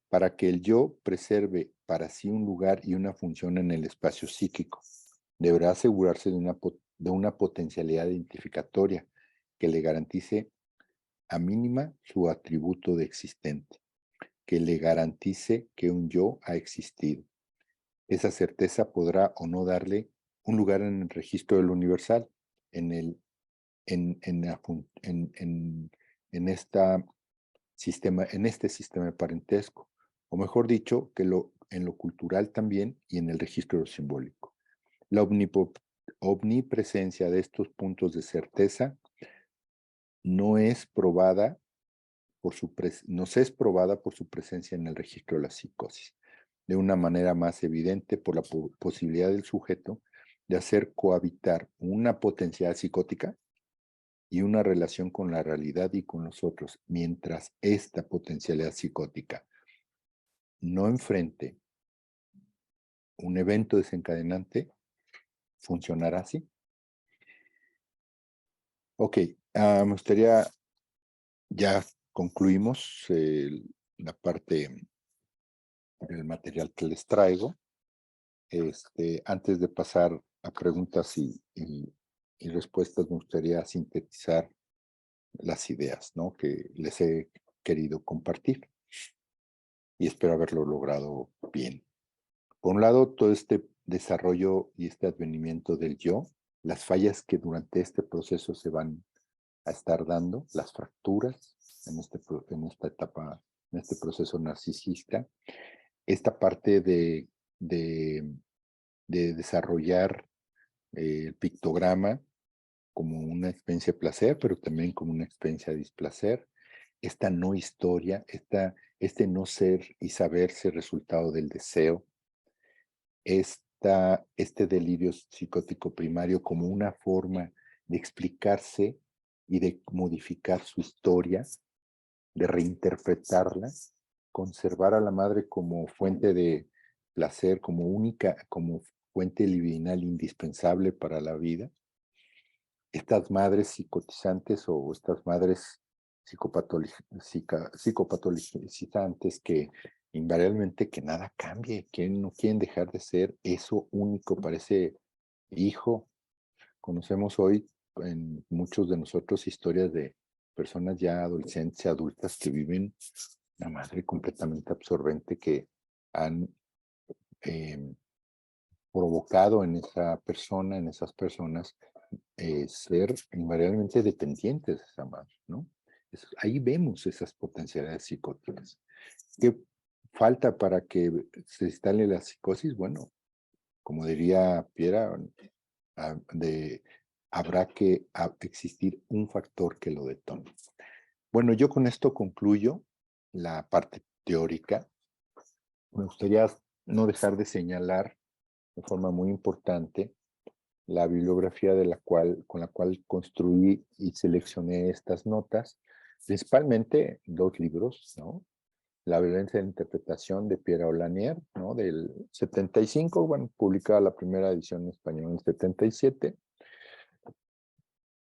para que el yo preserve para sí un lugar y una función en el espacio psíquico. Deberá asegurarse de una potencialidad identificatoria que le garantice a mínima su atributo de existente, que le garantice que un yo ha existido. Esa certeza podrá o no darle un lugar en el registro del universal, en el en esta sistema, en este sistema de parentesco, o mejor dicho, que en lo cultural también y en el registro simbólico. La omnipresencia de estos puntos de certeza no es probada nos es probada por su presencia en el registro de la psicosis, de una manera más evidente por la posibilidad del sujeto de hacer cohabitar una potencialidad psicótica y una relación con la realidad y con los otros, mientras esta potencialidad psicótica no enfrente un evento desencadenante, funcionará así. Ok, me gustaría, ya concluimos la parte del material que les traigo. Antes de pasar a preguntas y respuestas, me gustaría sintetizar las ideas, ¿no?, que les he querido compartir y espero haberlo logrado bien. Por un lado, todo este desarrollo y este advenimiento del yo, las fallas que durante este proceso se van a estar dando, las fracturas en esta etapa, en este proceso narcisista, esta parte de desarrollar el pictograma como una experiencia de placer, pero también como una experiencia de displacer, esta no historia, este no ser y saberse resultado del deseo, este delirio psicótico primario como una forma de explicarse y de modificar su historia, de reinterpretarla, conservar a la madre como fuente de placer, como única, como fuente libidinal indispensable para la vida. Estas madres psicotizantes o estas madres psicopatologizantes que invariablemente que nada cambie, que no quieren dejar de ser eso único para ese hijo. Conocemos hoy en muchos de nosotros historias de personas ya adolescentes y adultas que viven una madre completamente absorbente que han provocado en esa persona, en esas personas, ser invariablemente dependientes de esa madre, ¿no? Ahí vemos esas potencialidades psicóticas. ¿Qué falta para que se instale la psicosis? Bueno, como diría Piera, habrá que existir un factor que lo detone. Bueno, yo con esto concluyo la parte teórica. Me gustaría no dejar de señalar de forma muy importante la bibliografía con la cual construí y seleccioné estas notas, principalmente dos libros, ¿no? La violencia de la interpretación de Pierre Olanier, ¿no?, del 75, bueno, publicada la primera edición en español en el 77.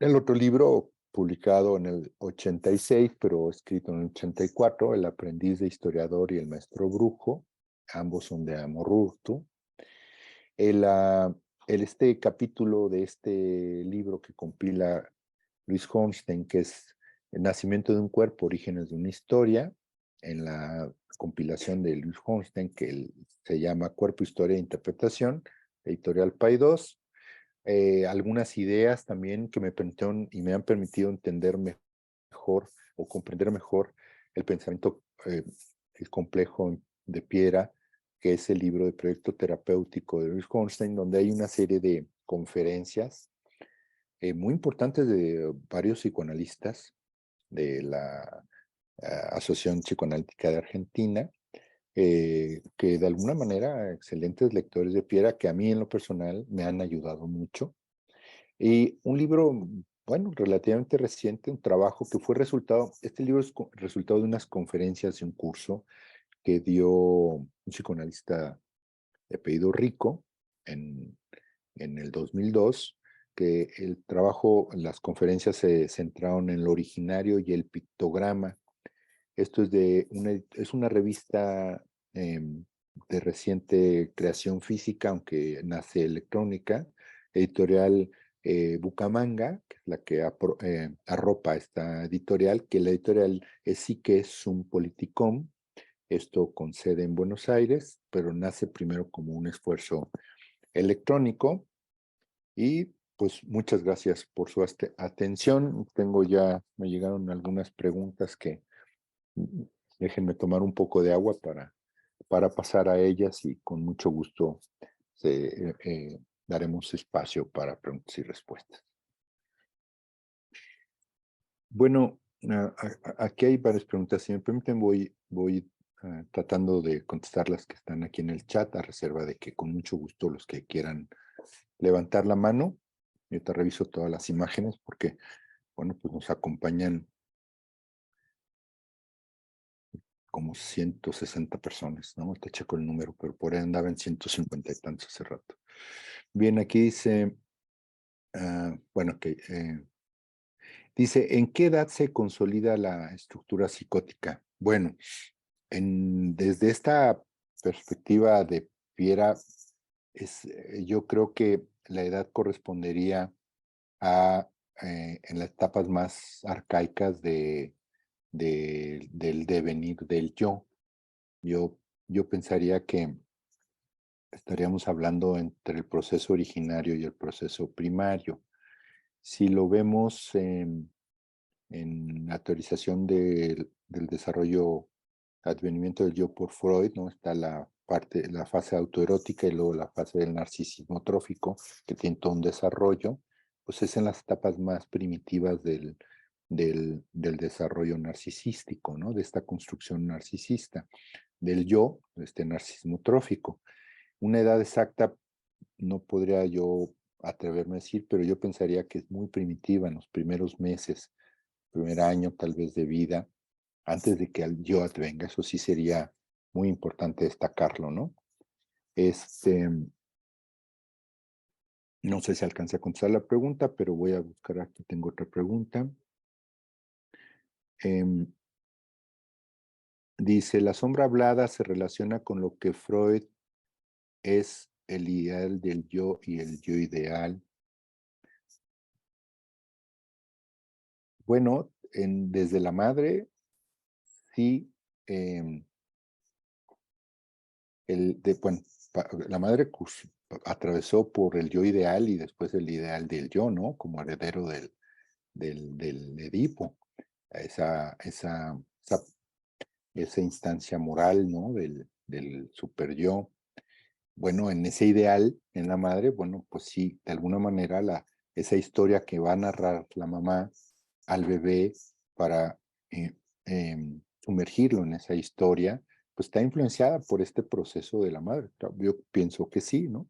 El otro libro, publicado en el 86, pero escrito en el 84, El aprendiz de historiador y el maestro brujo, ambos son de Amos Urtu. Este capítulo de este libro que compila Luis Hornstein, que es El nacimiento de un cuerpo, orígenes de una historia, en la compilación de Luis Hornstein, que se llama Cuerpo, Historia e Interpretación, editorial Paidós. Algunas ideas también que me permitieron y me han permitido entender mejor o comprender mejor el pensamiento el complejo de Piera, que es el libro de proyecto terapéutico de Luis Hornstein, donde hay una serie de conferencias muy importantes de varios psicoanalistas de la Asociación Psicoanalítica de Argentina, que de alguna manera excelentes lectores de Piera que a mí en lo personal me han ayudado mucho. Y un libro, bueno, relativamente reciente, un trabajo que fue resultado, este libro es resultado de unas conferencias y un curso que dio un psicoanalista de apellido Rico en el 2002, que el trabajo, las conferencias se centraron en lo originario y el pictograma. Esto es una revista de reciente creación física, aunque nace electrónica, editorial Bucamanga, que es la que arropa esta editorial, que la editorial sí que es un Politicom, esto con sede en Buenos Aires, pero nace primero como un esfuerzo electrónico. Y pues muchas gracias por su atención. Me llegaron algunas preguntas que déjenme tomar un poco de agua para para pasar a ellas y con mucho gusto daremos espacio para preguntas y respuestas. Bueno, aquí hay varias preguntas. Si me permiten, voy tratando de contestar las que están aquí en el chat, a reserva de que con mucho gusto los que quieran levantar la mano. Yo te reviso todas las imágenes porque, bueno, pues nos acompañan como 160 personas, ¿no? Te checo el número, pero por ahí andaba en 150 y tantos hace rato. Bien, aquí dice, bueno, que dice, ¿en qué edad se consolida la estructura psicótica? Bueno, desde esta perspectiva de Piera, yo creo que la edad correspondería a en las etapas más arcaicas del devenir del yo. Yo, yo pensaría que estaríamos hablando entre el proceso originario y el proceso primario. Si lo vemos en la teorización del desarrollo, advenimiento del yo por Freud, ¿no? Está la fase autoerótica y luego la fase del narcisismo trófico, que tiene todo un desarrollo, pues es en las etapas más primitivas del desarrollo narcisístico, ¿no? De esta construcción narcisista, del yo, de este narcisismo trófico. Una edad exacta no podría yo atreverme a decir, pero yo pensaría que es muy primitiva en los primeros meses, primer año tal vez de vida, antes de que el yo advenga. Eso sí sería muy importante destacarlo, ¿no? No sé si alcancé a contestar la pregunta, pero voy a buscar aquí, tengo otra pregunta. Dice, la sombra hablada se relaciona con lo que Freud es el ideal del yo y el yo ideal. Bueno, desde la madre, sí, bueno, la madre atravesó por el yo ideal y después el ideal del yo, ¿no? Como heredero del Edipo, esa instancia moral, ¿no? Del super yo. Bueno, en ese ideal, en la madre, bueno, pues sí, de alguna manera esa historia que va a narrar la mamá al bebé para sumergirlo en esa historia, pues está influenciada por este proceso de la madre. Yo pienso que sí, ¿no?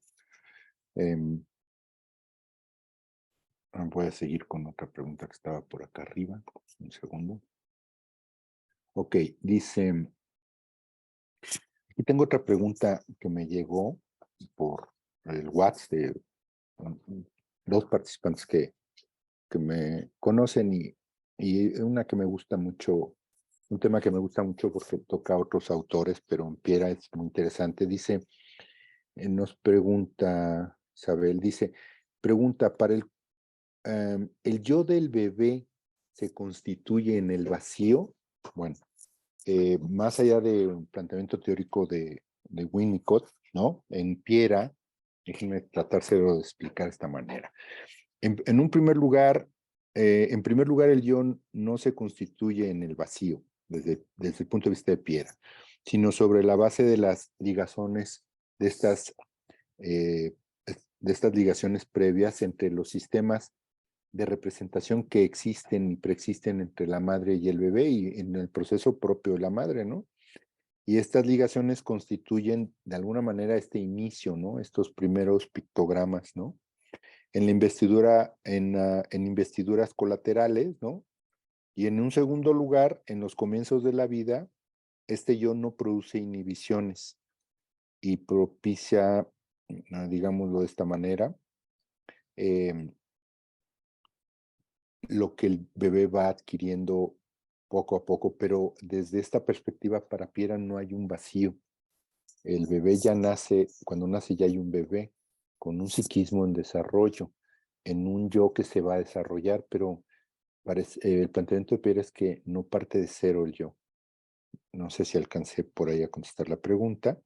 Voy a seguir con otra pregunta que estaba por acá arriba. Un segundo. Ok, dice, y tengo otra pregunta que me llegó por el WhatsApp de dos participantes que me conocen y una que me gusta mucho, un tema que me gusta mucho porque toca a otros autores, pero en Piera es muy interesante. Dice, nos pregunta, Isabel, dice, pregunta, ¿el yo del bebé se constituye en el vacío? Bueno, más allá de un planteamiento teórico de Winnicott, ¿no? En Piera, déjenme tratarse de explicar de esta manera. En un primer lugar, en primer lugar, el yo no se constituye en el vacío, desde el punto de vista de Piera, sino sobre la base de las ligazones, de estas, eh, de estas ligaciones previas entre los sistemas de representación que existen y preexisten entre la madre y el bebé y en el proceso propio de la madre, ¿no? Y estas ligaciones constituyen de alguna manera este inicio, ¿no? Estos primeros pictogramas, ¿no? En la investidura, en investiduras colaterales, ¿no? Y en un segundo lugar, en los comienzos de la vida, este yo no produce inhibiciones y propicia, digámoslo de esta manera, eh, lo que el bebé va adquiriendo poco a poco, pero desde esta perspectiva para Piera no hay un vacío. El bebé ya nace, cuando nace ya hay un bebé con un psiquismo en desarrollo, en un yo que se va a desarrollar, pero el planteamiento de Piera es que no parte de cero el yo. No sé si alcancé por ahí a contestar la pregunta.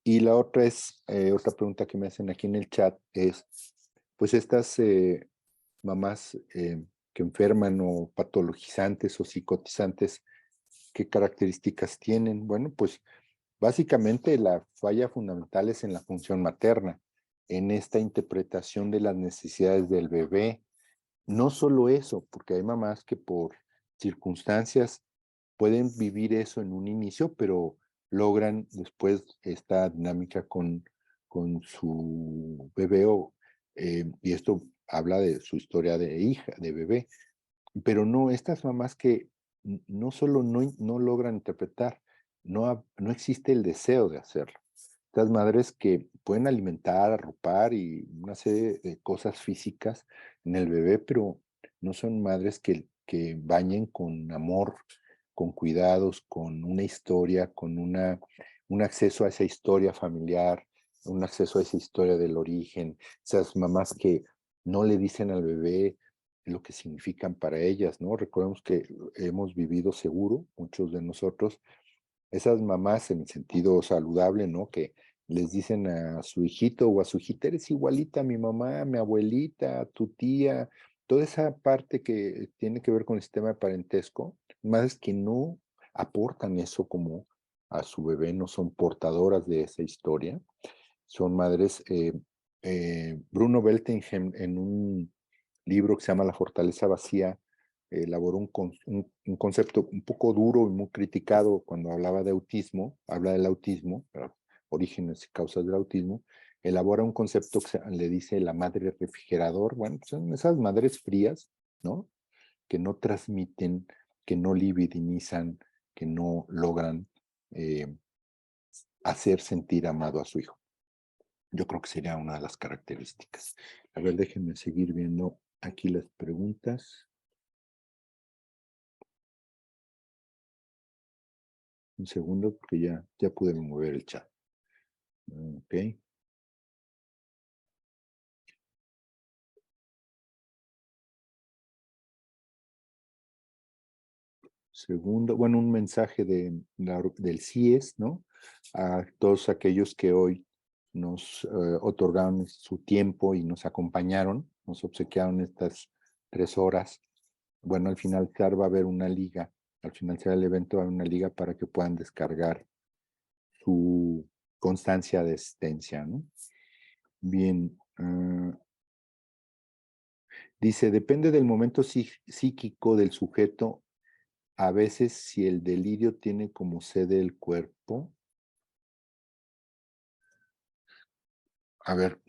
Y la otra otra pregunta que me hacen aquí en el chat es, pues estas mamás que enferman o patologizantes o psicotizantes, ¿qué características tienen? Bueno, pues Básicamente la falla fundamental es en la función materna, en esta interpretación de las necesidades del bebé. No solo eso, porque hay mamás que por circunstancias pueden vivir eso en un inicio, pero logran después esta dinámica con su bebé, y esto habla de su historia de hija, de bebé. Pero no, estas mamás que no solo no logran interpretar, no existe el deseo de hacerlo. Estas madres que pueden alimentar, arropar y una serie de cosas físicas en el bebé, pero no son madres que bañen con amor, con cuidados, con una historia, con un acceso a esa historia familiar, un acceso a esa historia del origen. Esas mamás que no le dicen al bebé lo que significan para ellas, ¿no? Recordemos que hemos vivido seguro, muchos de nosotros, esas mamás en el sentido saludable, ¿no? Que les dicen a su hijito o a su hijita, eres igualita a mi mamá, a mi abuelita, a tu tía, toda esa parte que tiene que ver con el sistema de parentesco, madres que no aportan eso como a su bebé, no son portadoras de esa historia, son madres. Bruno Beltenhem en un libro que se llama La fortaleza vacía, elaboró un concepto un poco duro y muy criticado cuando hablaba de autismo, habla del autismo, orígenes y causas del autismo, elabora un concepto que le dice la madre refrigerador. Bueno, son esas madres frías, ¿no? Que no transmiten, que no libidinizan, que no logran hacer sentir amado a su hijo. Yo creo que sería una de las características. A ver, déjenme seguir viendo aquí las preguntas. Un segundo, porque ya pude mover el chat. Ok. Segundo, bueno, un mensaje del CIES, ¿no? A todos aquellos que hoy nos otorgaron su tiempo y nos acompañaron, nos obsequiaron estas 3 horas. Bueno, al finalizar va a haber una liga, al finalizar el evento va a haber una liga para que puedan descargar su constancia de existencia, ¿no? Bien, dice, depende del momento psíquico del sujeto, a veces si el delirio tiene como sede el cuerpo. A ver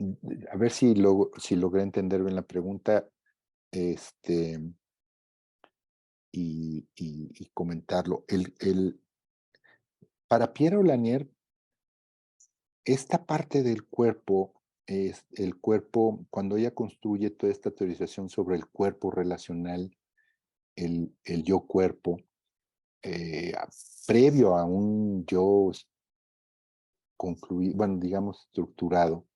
si logré entender bien la pregunta, y comentarlo. Para Piero Lanier, esta parte del cuerpo es el cuerpo, cuando ella construye toda esta teorización sobre el cuerpo relacional, el yo cuerpo, eh, previo a un yo concluido, bueno, digamos estructurado,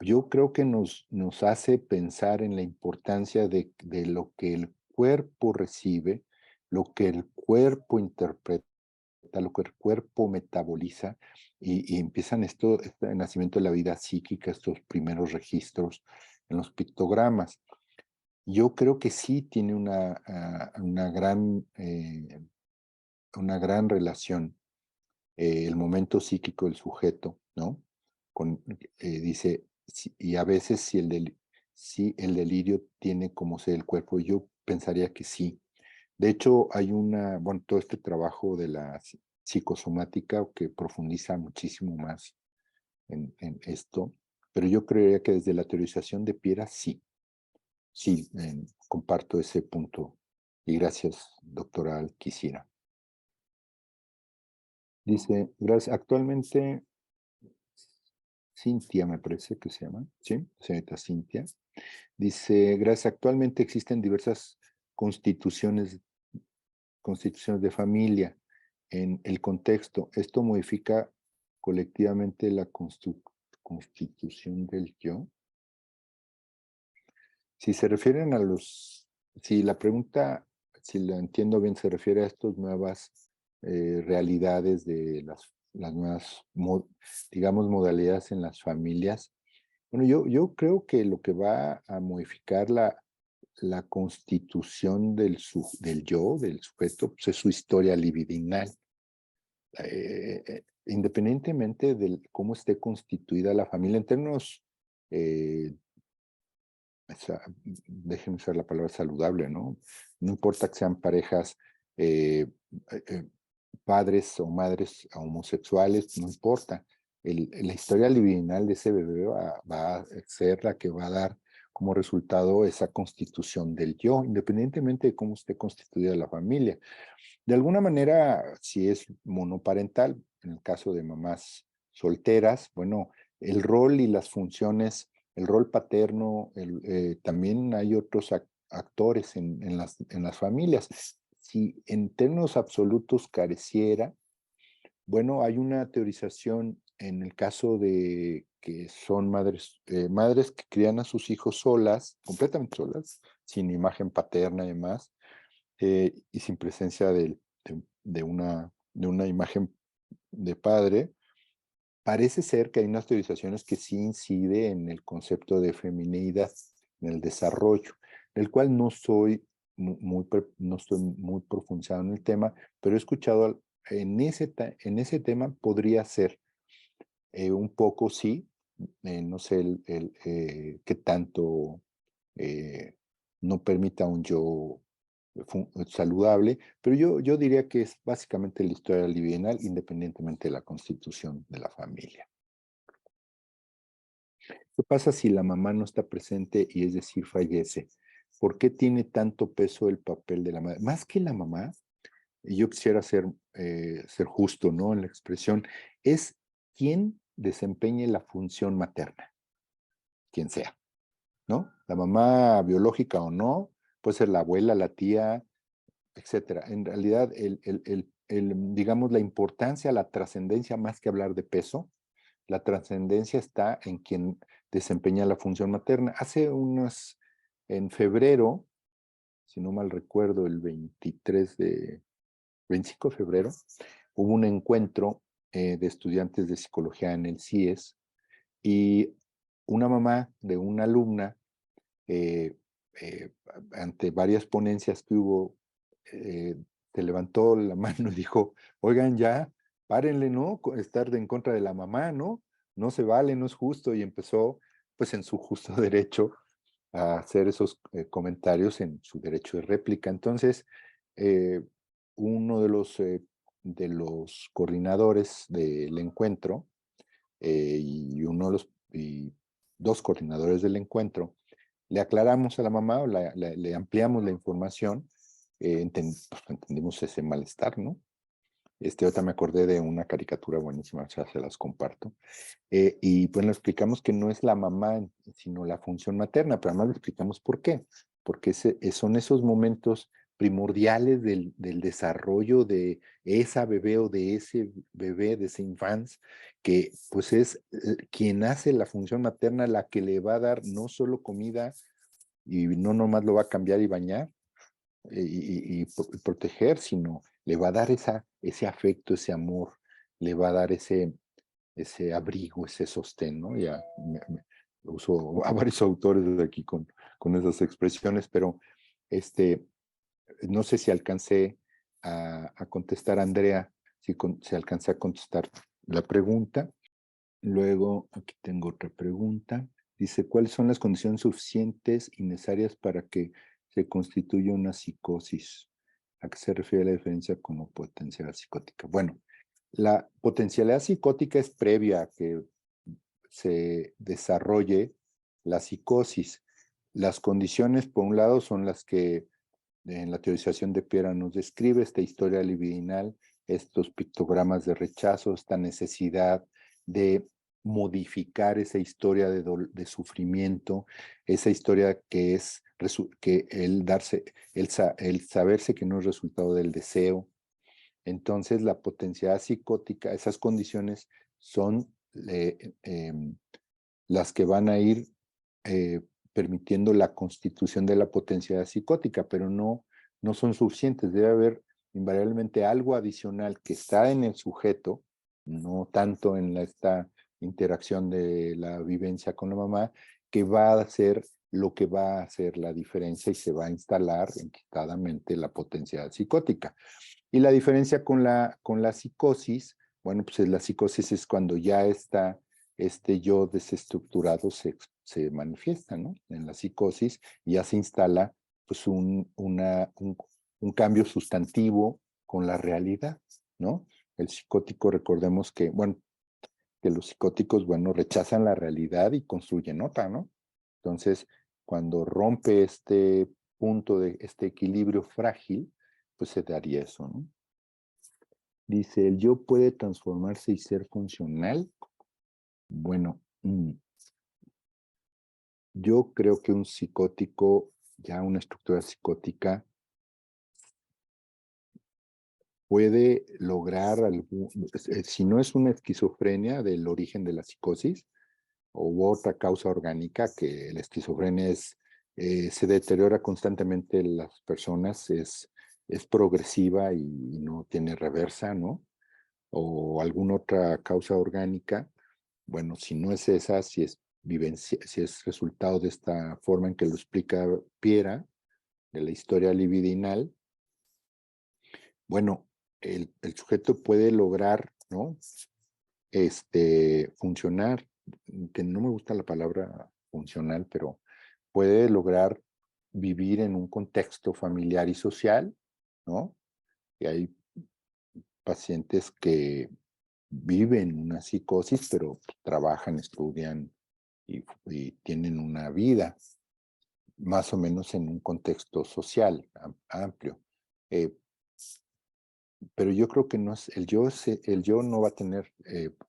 yo creo que nos hace pensar en la importancia de lo que el cuerpo recibe, lo que el cuerpo interpreta, lo que el cuerpo metaboliza, y empiezan este nacimiento de la vida psíquica, estos primeros registros en los pictogramas. Yo creo que sí tiene una gran relación, el momento psíquico del sujeto, ¿no? Dice, y a veces si el delirio tiene como ser el cuerpo, yo pensaría que sí. De hecho, bueno, todo este trabajo de la psicosomática que profundiza muchísimo más en esto, pero yo creería que desde la teorización de Piera, sí, sí, comparto ese punto. Y gracias, doctora Alquicira. Dice, gracias, actualmente Cintia, me parece que se llama, ¿sí? Señorita Cintia. Dice, gracias, actualmente existen diversas constituciones, constituciones de familia en el contexto. Esto modifica colectivamente la constitución del yo. Si se refieren si la pregunta, si la entiendo bien, se refiere a estas nuevas realidades de las nuevas, digamos, modalidades en las familias. Bueno, yo creo que lo que va a modificar la constitución del yo, del sujeto, pues es su historia libidinal. independientemente de cómo esté constituida la familia, en términos, eh, déjenme usar la palabra saludable, ¿no? No importa que sean parejas, eh, eh, padres o madres homosexuales, no importa. La historia libidinal de ese bebé va a ser la que va a dar como resultado esa constitución del yo, independientemente de cómo esté constituida la familia. De alguna manera, si es monoparental, en el caso de mamás solteras, bueno, el rol y las funciones, el rol paterno, también hay otros actores en las familias. Si en términos absolutos careciera, bueno, hay una teorización en el caso de que son madres que crían a sus hijos solas, completamente solas, sin imagen paterna y demás, y sin presencia de una imagen de padre. Parece ser que hay unas teorizaciones que sí incide en el concepto de femineidad, en el desarrollo, del cual no estoy muy profundizado en el tema, pero he escuchado en ese tema podría ser un poco sí, no sé qué tanto eh, no permita un yo saludable, pero yo diría que es básicamente la historia livinal, independientemente de la constitución de la familia. ¿Qué pasa si la mamá no está presente y es decir, fallece? ¿Por qué tiene tanto peso el papel de la madre? Más que la mamá, y yo quisiera ser justo, ¿no? En la expresión, es quien desempeñe la función materna, quien sea, ¿no? La mamá biológica o no, puede ser la abuela, la tía, etcétera. En realidad, digamos, la importancia, la trascendencia, más que hablar de peso, la trascendencia está en quien desempeña la función materna. En febrero, si no mal recuerdo, el 25 de febrero, hubo un encuentro de estudiantes de psicología en el CIES y una mamá de una alumna, eh, eh, ante varias ponencias que hubo, eh, se levantó la mano y dijo, oigan, ya, párenle, ¿no? Estar en contra de la mamá, ¿no? No se vale, no es justo, y empezó, pues en su justo derecho, a hacer esos comentarios en su derecho de réplica. Entonces, eh, uno de los coordinadores del encuentro y y dos coordinadores del encuentro, le aclaramos a la mamá, o le ampliamos la información, pues, entendimos ese malestar, ¿no? Ahorita me acordé de una caricatura buenísima, o sea, se las comparto. Y pues le explicamos que no es la mamá, sino la función materna, pero además le explicamos por qué. Porque son esos momentos primordiales del desarrollo de esa bebé o de ese bebé, de ese infancia, que pues es quien hace la función materna, la que le va a dar no solo comida y no nomás lo va a cambiar y bañar y proteger, sino le va a dar ese afecto, ese amor, le va a dar ese abrigo, ese sostén, ¿no? Ya uso a varios autores de aquí con esas expresiones, pero este, no sé si alcancé a contestar, Andrea, si alcancé a contestar la pregunta. Luego, aquí tengo otra pregunta. Dice, ¿cuáles son las condiciones suficientes y necesarias para que se constituya una psicosis? ¿A qué se refiere la diferencia con potencialidad psicótica? Bueno, la potencialidad psicótica es previa a que se desarrolle la psicosis. Las condiciones, por un lado, son las que en la teorización de Piera nos describe, esta historia libidinal, estos pictogramas de rechazo, esta necesidad de modificar esa historia de sufrimiento, esa historia que es que el saberse que no es resultado del deseo. Entonces, la potencialidad psicótica, esas condiciones son las que van a ir eh, permitiendo la constitución de la potencialidad psicótica, pero no son suficientes. Debe haber invariablemente algo adicional que está en el sujeto, no tanto en esta interacción de la vivencia con la mamá, que va a hacer lo que va a hacer la diferencia y se va a instalar enquistadamente la potencialidad psicótica. Y la diferencia con la psicosis, Bueno, pues la psicosis es cuando ya está este yo desestructurado se manifiesta, ¿no? En la psicosis ya se instala pues un cambio sustantivo con la realidad, ¿no? El psicótico, recordemos que, bueno, que los psicóticos, bueno, rechazan la realidad y construyen otra, ¿no? Entonces, cuando rompe este punto de este equilibrio frágil, pues se daría eso, ¿no? Dice, ¿el yo puede transformarse y ser funcional? Bueno, yo creo que un psicótico, ya una estructura psicótica, puede lograr algún, si no es una esquizofrenia del origen de la psicosis, o otra causa orgánica, que la esquizofrenia es, se deteriora constantemente en las personas, es progresiva y no tiene reversa, ¿no? O alguna otra causa orgánica, bueno, si no es esa, si es vivencia, si es resultado de esta forma en que lo explica Piera, de la historia libidinal, bueno, el sujeto puede lograr, ¿no? Funcionar, que no me gusta la palabra funcional, pero puede lograr vivir en un contexto familiar y social, ¿no? Y hay pacientes que viven una psicosis, pero trabajan, estudian y tienen una vida más o menos en un contexto social amplio. Eh, pero yo creo que no es, el yo no va a tener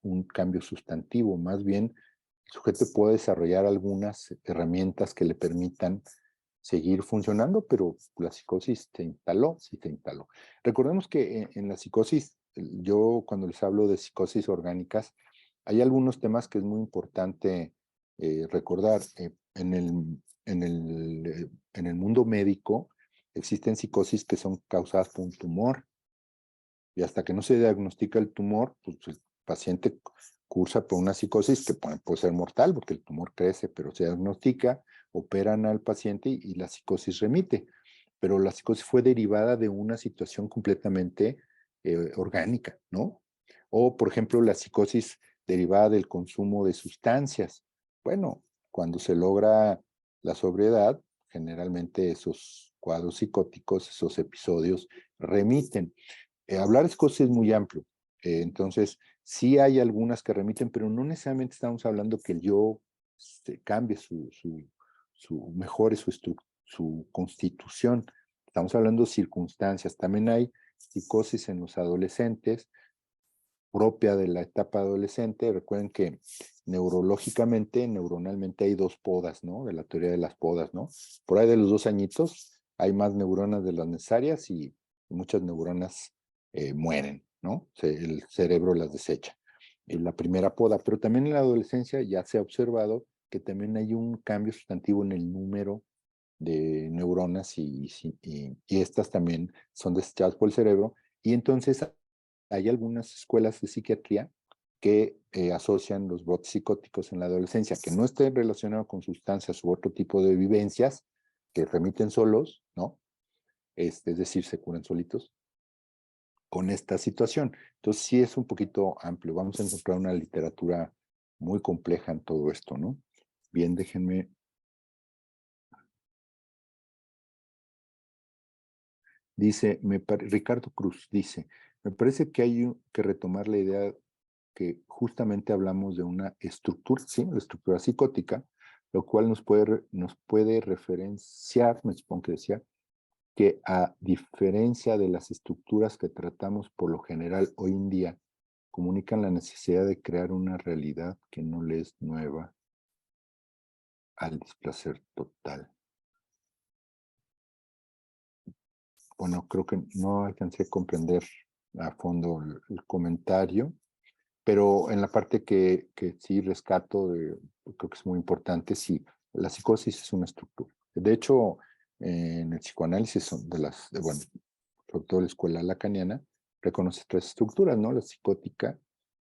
un cambio sustantivo, más bien el sujeto puede desarrollar algunas herramientas que le permitan seguir funcionando, pero la psicosis se instaló, sí se instaló. Recordemos que en la psicosis, yo cuando les hablo de psicosis orgánicas, hay algunos temas que es muy importante recordar. En el mundo médico existen psicosis que son causadas por un tumor, y hasta que no se diagnostica el tumor, pues el paciente cursa por una psicosis que puede ser mortal porque el tumor crece, pero se diagnostica, operan al paciente y la psicosis remite. Pero la psicosis fue derivada de una situación completamente orgánica, ¿no? O, por ejemplo, la psicosis derivada del consumo de sustancias. Bueno, cuando se logra la sobriedad, generalmente esos cuadros psicóticos, esos episodios remiten. Hablar de cosas es muy amplio. Entonces, sí hay algunas que remiten, pero no necesariamente estamos hablando que el yo cambie mejore su constitución. Estamos hablando de circunstancias. También hay psicosis en los adolescentes, propia de la etapa adolescente. Recuerden que neurológicamente, neuronalmente hay dos podas, ¿no? De la teoría de las podas, ¿no? Por ahí de los 2 añitos hay más neuronas de las necesarias y muchas neuronas mueren, ¿no? El cerebro las desecha. En la primera poda, pero también en la adolescencia ya se ha observado que también hay un cambio sustantivo en el número de neuronas y estas también son desechadas por el cerebro. Y entonces hay algunas escuelas de psiquiatría que asocian los brotes psicóticos en la adolescencia, que no estén relacionados con sustancias u otro tipo de vivencias que remiten solos, ¿no? Es decir, se curan solitos con esta situación. Entonces sí es un poquito amplio. Vamos a encontrar una literatura muy compleja en todo esto, ¿no? Bien, déjenme. Dice, Ricardo Cruz dice, me parece que hay que retomar la idea que justamente hablamos de una estructura, sí, la estructura psicótica, lo cual nos puede referenciar, me supongo que decía, que a diferencia de las estructuras que tratamos por lo general hoy en día, comunican la necesidad de crear una realidad que no le es nueva al displacer total. Bueno, creo que no alcancé a comprender a fondo el comentario, pero en la parte que sí rescato, creo que es muy importante, sí, la psicosis es una estructura. De hecho, en el psicoanálisis son bueno, sobre todo la escuela lacaniana, reconoce 3 estructuras, ¿no? La psicótica,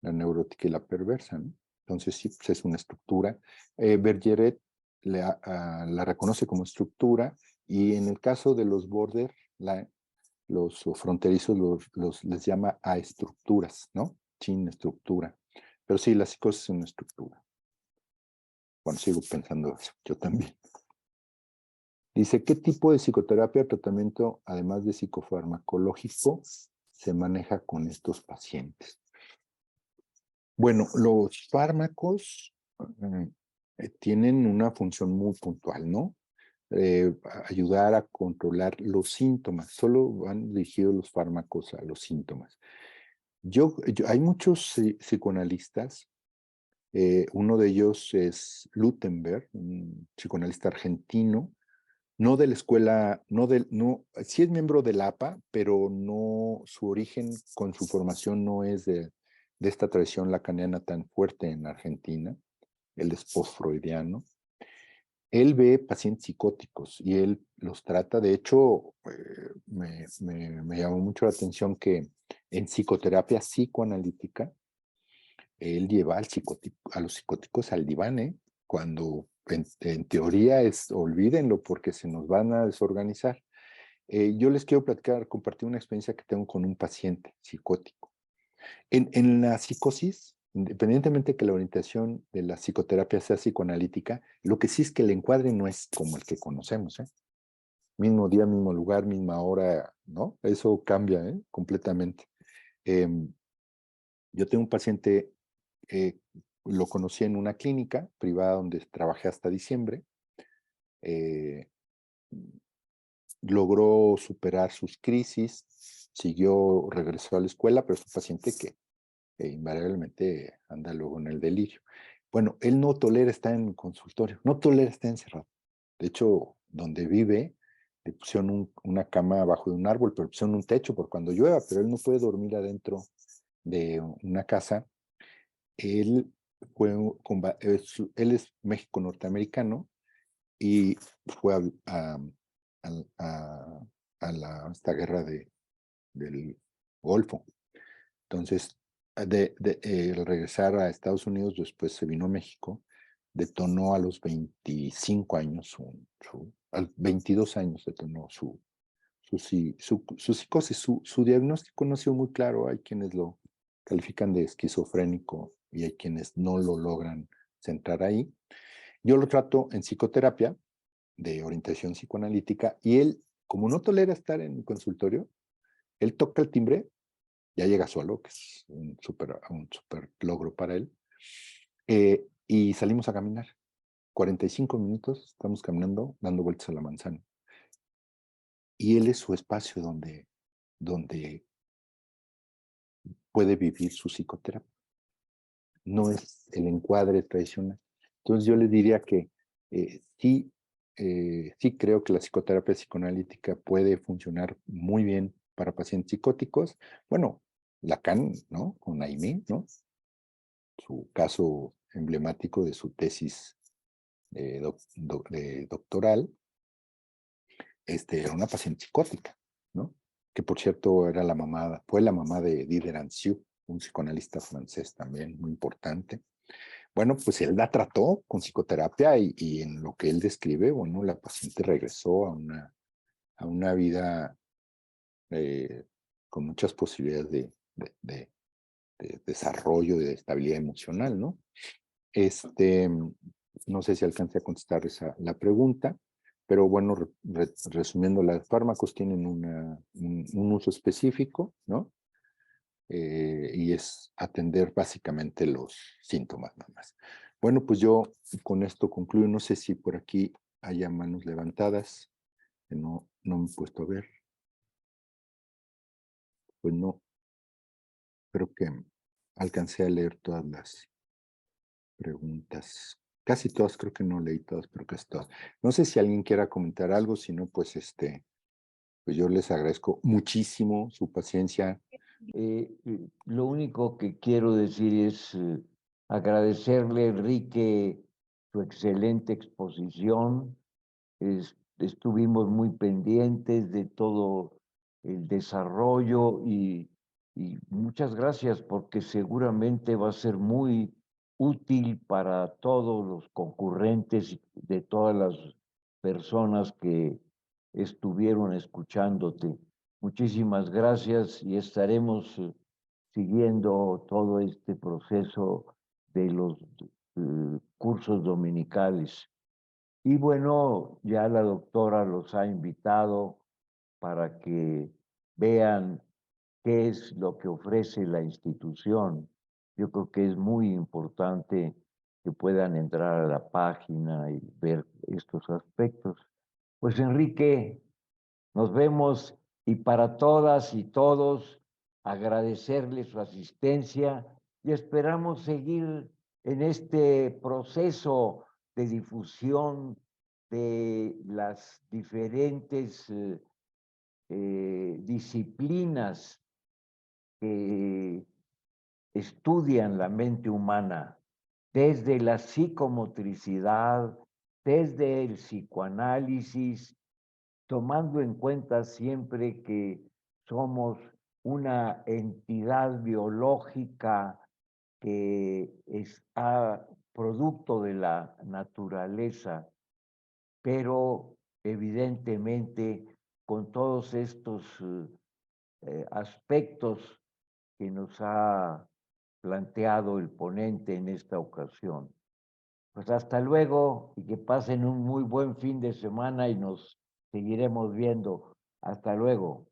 la neurótica y la perversa, ¿no? Entonces sí, pues es una estructura. Bergeret la reconoce como estructura y en el caso de los border, los fronterizos les llama a estructuras, ¿no? sin estructura. Pero sí, la psicosis es una estructura. Bueno, sigo pensando eso, yo también. Dice, ¿qué tipo de psicoterapia o tratamiento, además de psicofarmacológico, se maneja con estos pacientes? Bueno, los fármacos tienen una función muy puntual, ¿no? Ayudar a controlar los síntomas. Solo van dirigidos los fármacos a los síntomas. Hay muchos psicoanalistas. Uno de ellos es Lutemberg, un psicoanalista argentino, no de la escuela, sí es miembro del APA, pero no, su origen con su formación no es de esta tradición lacaniana tan fuerte en Argentina. Él es post-freudiano. Él ve pacientes psicóticos y él los trata. De hecho, me llamó mucho la atención que en psicoterapia psicoanalítica, él lleva a los psicóticos al diván, ¿eh? Cuando en teoría olvídenlo porque se nos van a desorganizar. Yo les quiero compartir una experiencia que tengo con un paciente psicótico. En la psicosis, independientemente de que la orientación de la psicoterapia sea psicoanalítica, lo que sí es que el encuadre no es como el que conocemos, ¿eh? Mismo día, mismo lugar, misma hora, ¿no? Eso cambia, ¿eh? Completamente. Yo tengo un paciente, lo conocí en una clínica privada donde trabajé hasta diciembre. Logró superar sus crisis, regresó a la escuela, pero es un paciente que invariablemente anda luego en el delirio. Bueno, él no tolera estar en el consultorio, no tolera estar encerrado. De hecho, donde vive, le pusieron una cama abajo de un árbol, pero pusieron un techo por cuando llueva, pero él no puede dormir adentro de una casa. Él él es México norteamericano y fue a esta guerra del Golfo. Entonces, al regresar a Estados Unidos, después se vino a México, detonó a los 25 años, a los 22 años detonó su psicosis. Su diagnóstico no ha sido muy claro. Hay quienes lo califican de esquizofrénico y hay quienes no lo logran centrar ahí. Yo lo trato en psicoterapia de orientación psicoanalítica y él, como no tolera estar en el consultorio, él toca el timbre, ya llega solo, que es un super logro para él, y salimos a caminar. 45 minutos estamos caminando, dando vueltas a la manzana. Y él es su espacio donde puede vivir su psicoterapia. No es el encuadre tradicional. Entonces yo les diría que sí creo que la psicoterapia psicoanalítica puede funcionar muy bien para pacientes psicóticos. Bueno, Lacan, ¿no? Con Aimé, ¿no? Su caso emblemático de su tesis doctoral, era una paciente psicótica, ¿no? Que por cierto fue la mamá de Diderot, un psicoanalista francés también muy importante. Bueno, pues él la trató con psicoterapia y en lo que él describe, bueno, la paciente regresó a una vida con muchas posibilidades de desarrollo, de estabilidad emocional, ¿no? No sé si alcance a contestar la pregunta, pero bueno, resumiendo, los fármacos tienen un uso específico, ¿no? Y es atender básicamente los síntomas nada más. Bueno, pues yo con esto concluyo. No sé si por aquí haya manos levantadas, que no me he puesto a ver. Pues no, creo que alcancé a leer todas las preguntas. Casi todas, creo que no leí todas, pero casi todas. No sé si alguien quiera comentar algo, si no, pues pues yo les agradezco muchísimo su paciencia. Lo único que quiero decir es agradecerle, Enrique, su excelente exposición. Estuvimos muy pendientes de todo el desarrollo y muchas gracias porque seguramente va a ser muy útil para todos los concurrentes de todas las personas que estuvieron escuchándote. Muchísimas gracias y estaremos siguiendo todo este proceso de los cursos dominicales. Y bueno, ya la doctora los ha invitado para que vean qué es lo que ofrece la institución. Yo creo que es muy importante que puedan entrar a la página y ver estos aspectos. Pues Enrique, nos vemos y para todas y todos agradecerle su asistencia y esperamos seguir en este proceso de difusión de las diferentes disciplinas que estudian la mente humana, desde la psicomotricidad, desde el psicoanálisis, tomando en cuenta siempre que somos una entidad biológica que es producto de la naturaleza, pero evidentemente con todos estos aspectos que nos ha planteado el ponente en esta ocasión. Pues hasta luego y que pasen un muy buen fin de semana y nos seguiremos viendo. Hasta luego.